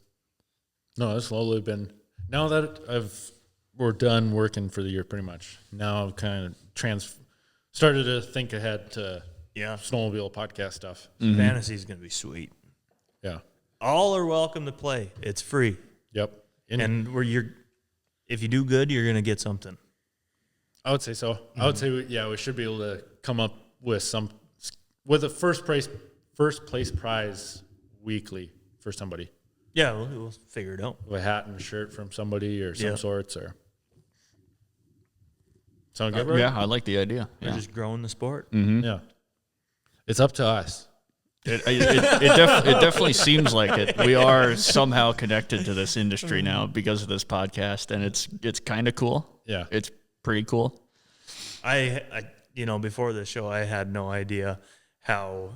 No, it's slowly been. Now that we're done working for the year, pretty much. Now I've kind of started to think ahead to Yeah. snowmobile podcast stuff. Fantasy's going to be sweet. Yeah. All are welcome to play. It's free. Yep. And if you do good, you're going to get something. I would say so. I would say we should be able to come up with a first place prize weekly for somebody. Yeah, we'll figure it out. A hat and a shirt from somebody or some Yeah. sorts or. Sound good, bro? Yeah, I like the idea. We're Yeah. just growing the sport. Yeah. It's up to us. It definitely seems like it. We are somehow connected to this industry now because of this podcast, and it's kind of cool. Yeah. It's pretty cool. I before this show, I had no idea how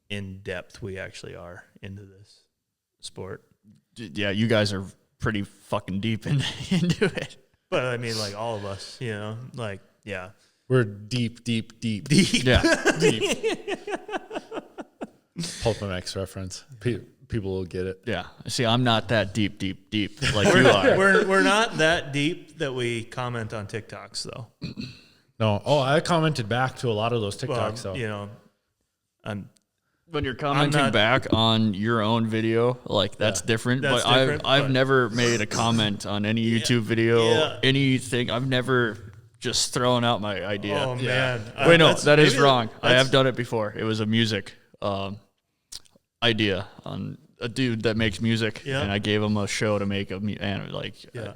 in depth we actually are into this sport. Yeah, you guys are pretty fucking deep into it. But I mean, like all of us, yeah. We're deep. Yeah. Deep. Pulp MX reference. People will get it. Yeah. See, I'm not that deep like you are. We're not that deep that we comment on TikToks though. No. Oh, I commented back to a lot of those TikToks. Well, so. When you're commenting back on your own video, like that's different. That's but different, I've but- never made a comment on any YouTube video, Yeah. anything. I've never just thrown out my idea. Oh man! Wait, no, That's- that is maybe wrong. I that's- have done it before. It was a music idea on a dude that makes music, Yeah. and I gave him a show to make and like, Yeah.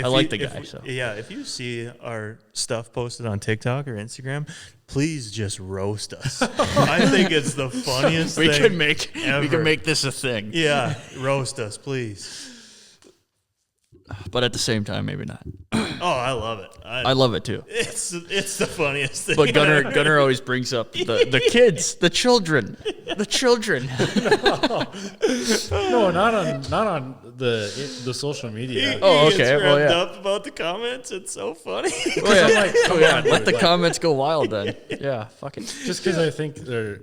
I like the guy. So Yeah, if you see our stuff posted on TikTok or Instagram, please just roast us. I think it's the funniest we thing can make ever. we can make this a thing. Yeah, roast us, please. But at the same time, maybe not. Oh, I love it. I love it too. It's the funnious thing. But Gunner always brings up the kids, the children. No, not on the social media. Oh, He gets okay. Well, revved yeah. up about the comments. It's so funny. Oh, yeah. I'm like, come on, Let the dude, comments go wild then. Yeah, fuck it. just because I think they're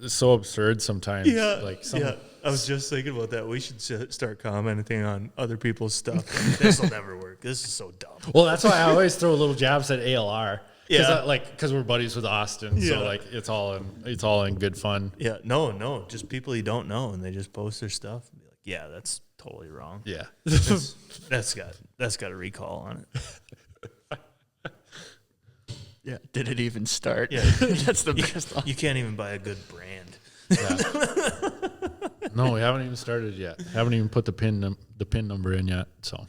so absurd sometimes. Yeah, Like some, yeah. I was just thinking about that. We should start commenting on other people's stuff. This will never work. This is so dumb. Well, that's why I always throw little jabs at ALR. Yeah. Because we're buddies with Austin, Yeah. so like it's all in good fun. Yeah, no, just people you don't know, and they just post their stuff and be like, "Yeah, that's totally wrong. Yeah. That's got a recall on it." Yeah, did it even start? Yeah. That's the best. You can't even buy a good brand. Yeah. No, we haven't even started yet. Haven't even put the pin number in yet. So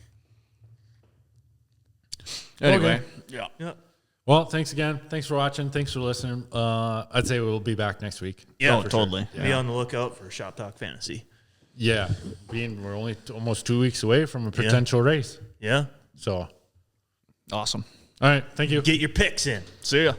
Anyway, Okay. Yeah, well, thanks again. Thanks for watching. Thanks for listening. I'd say we'll be back next week. yeah, oh, for totally. Be on the lookout for Shop Talk Fantasy. Yeah, we're only almost 2 weeks away from a potential race. Yeah, So, Awesome. all right, thank you. get your picks in. See ya.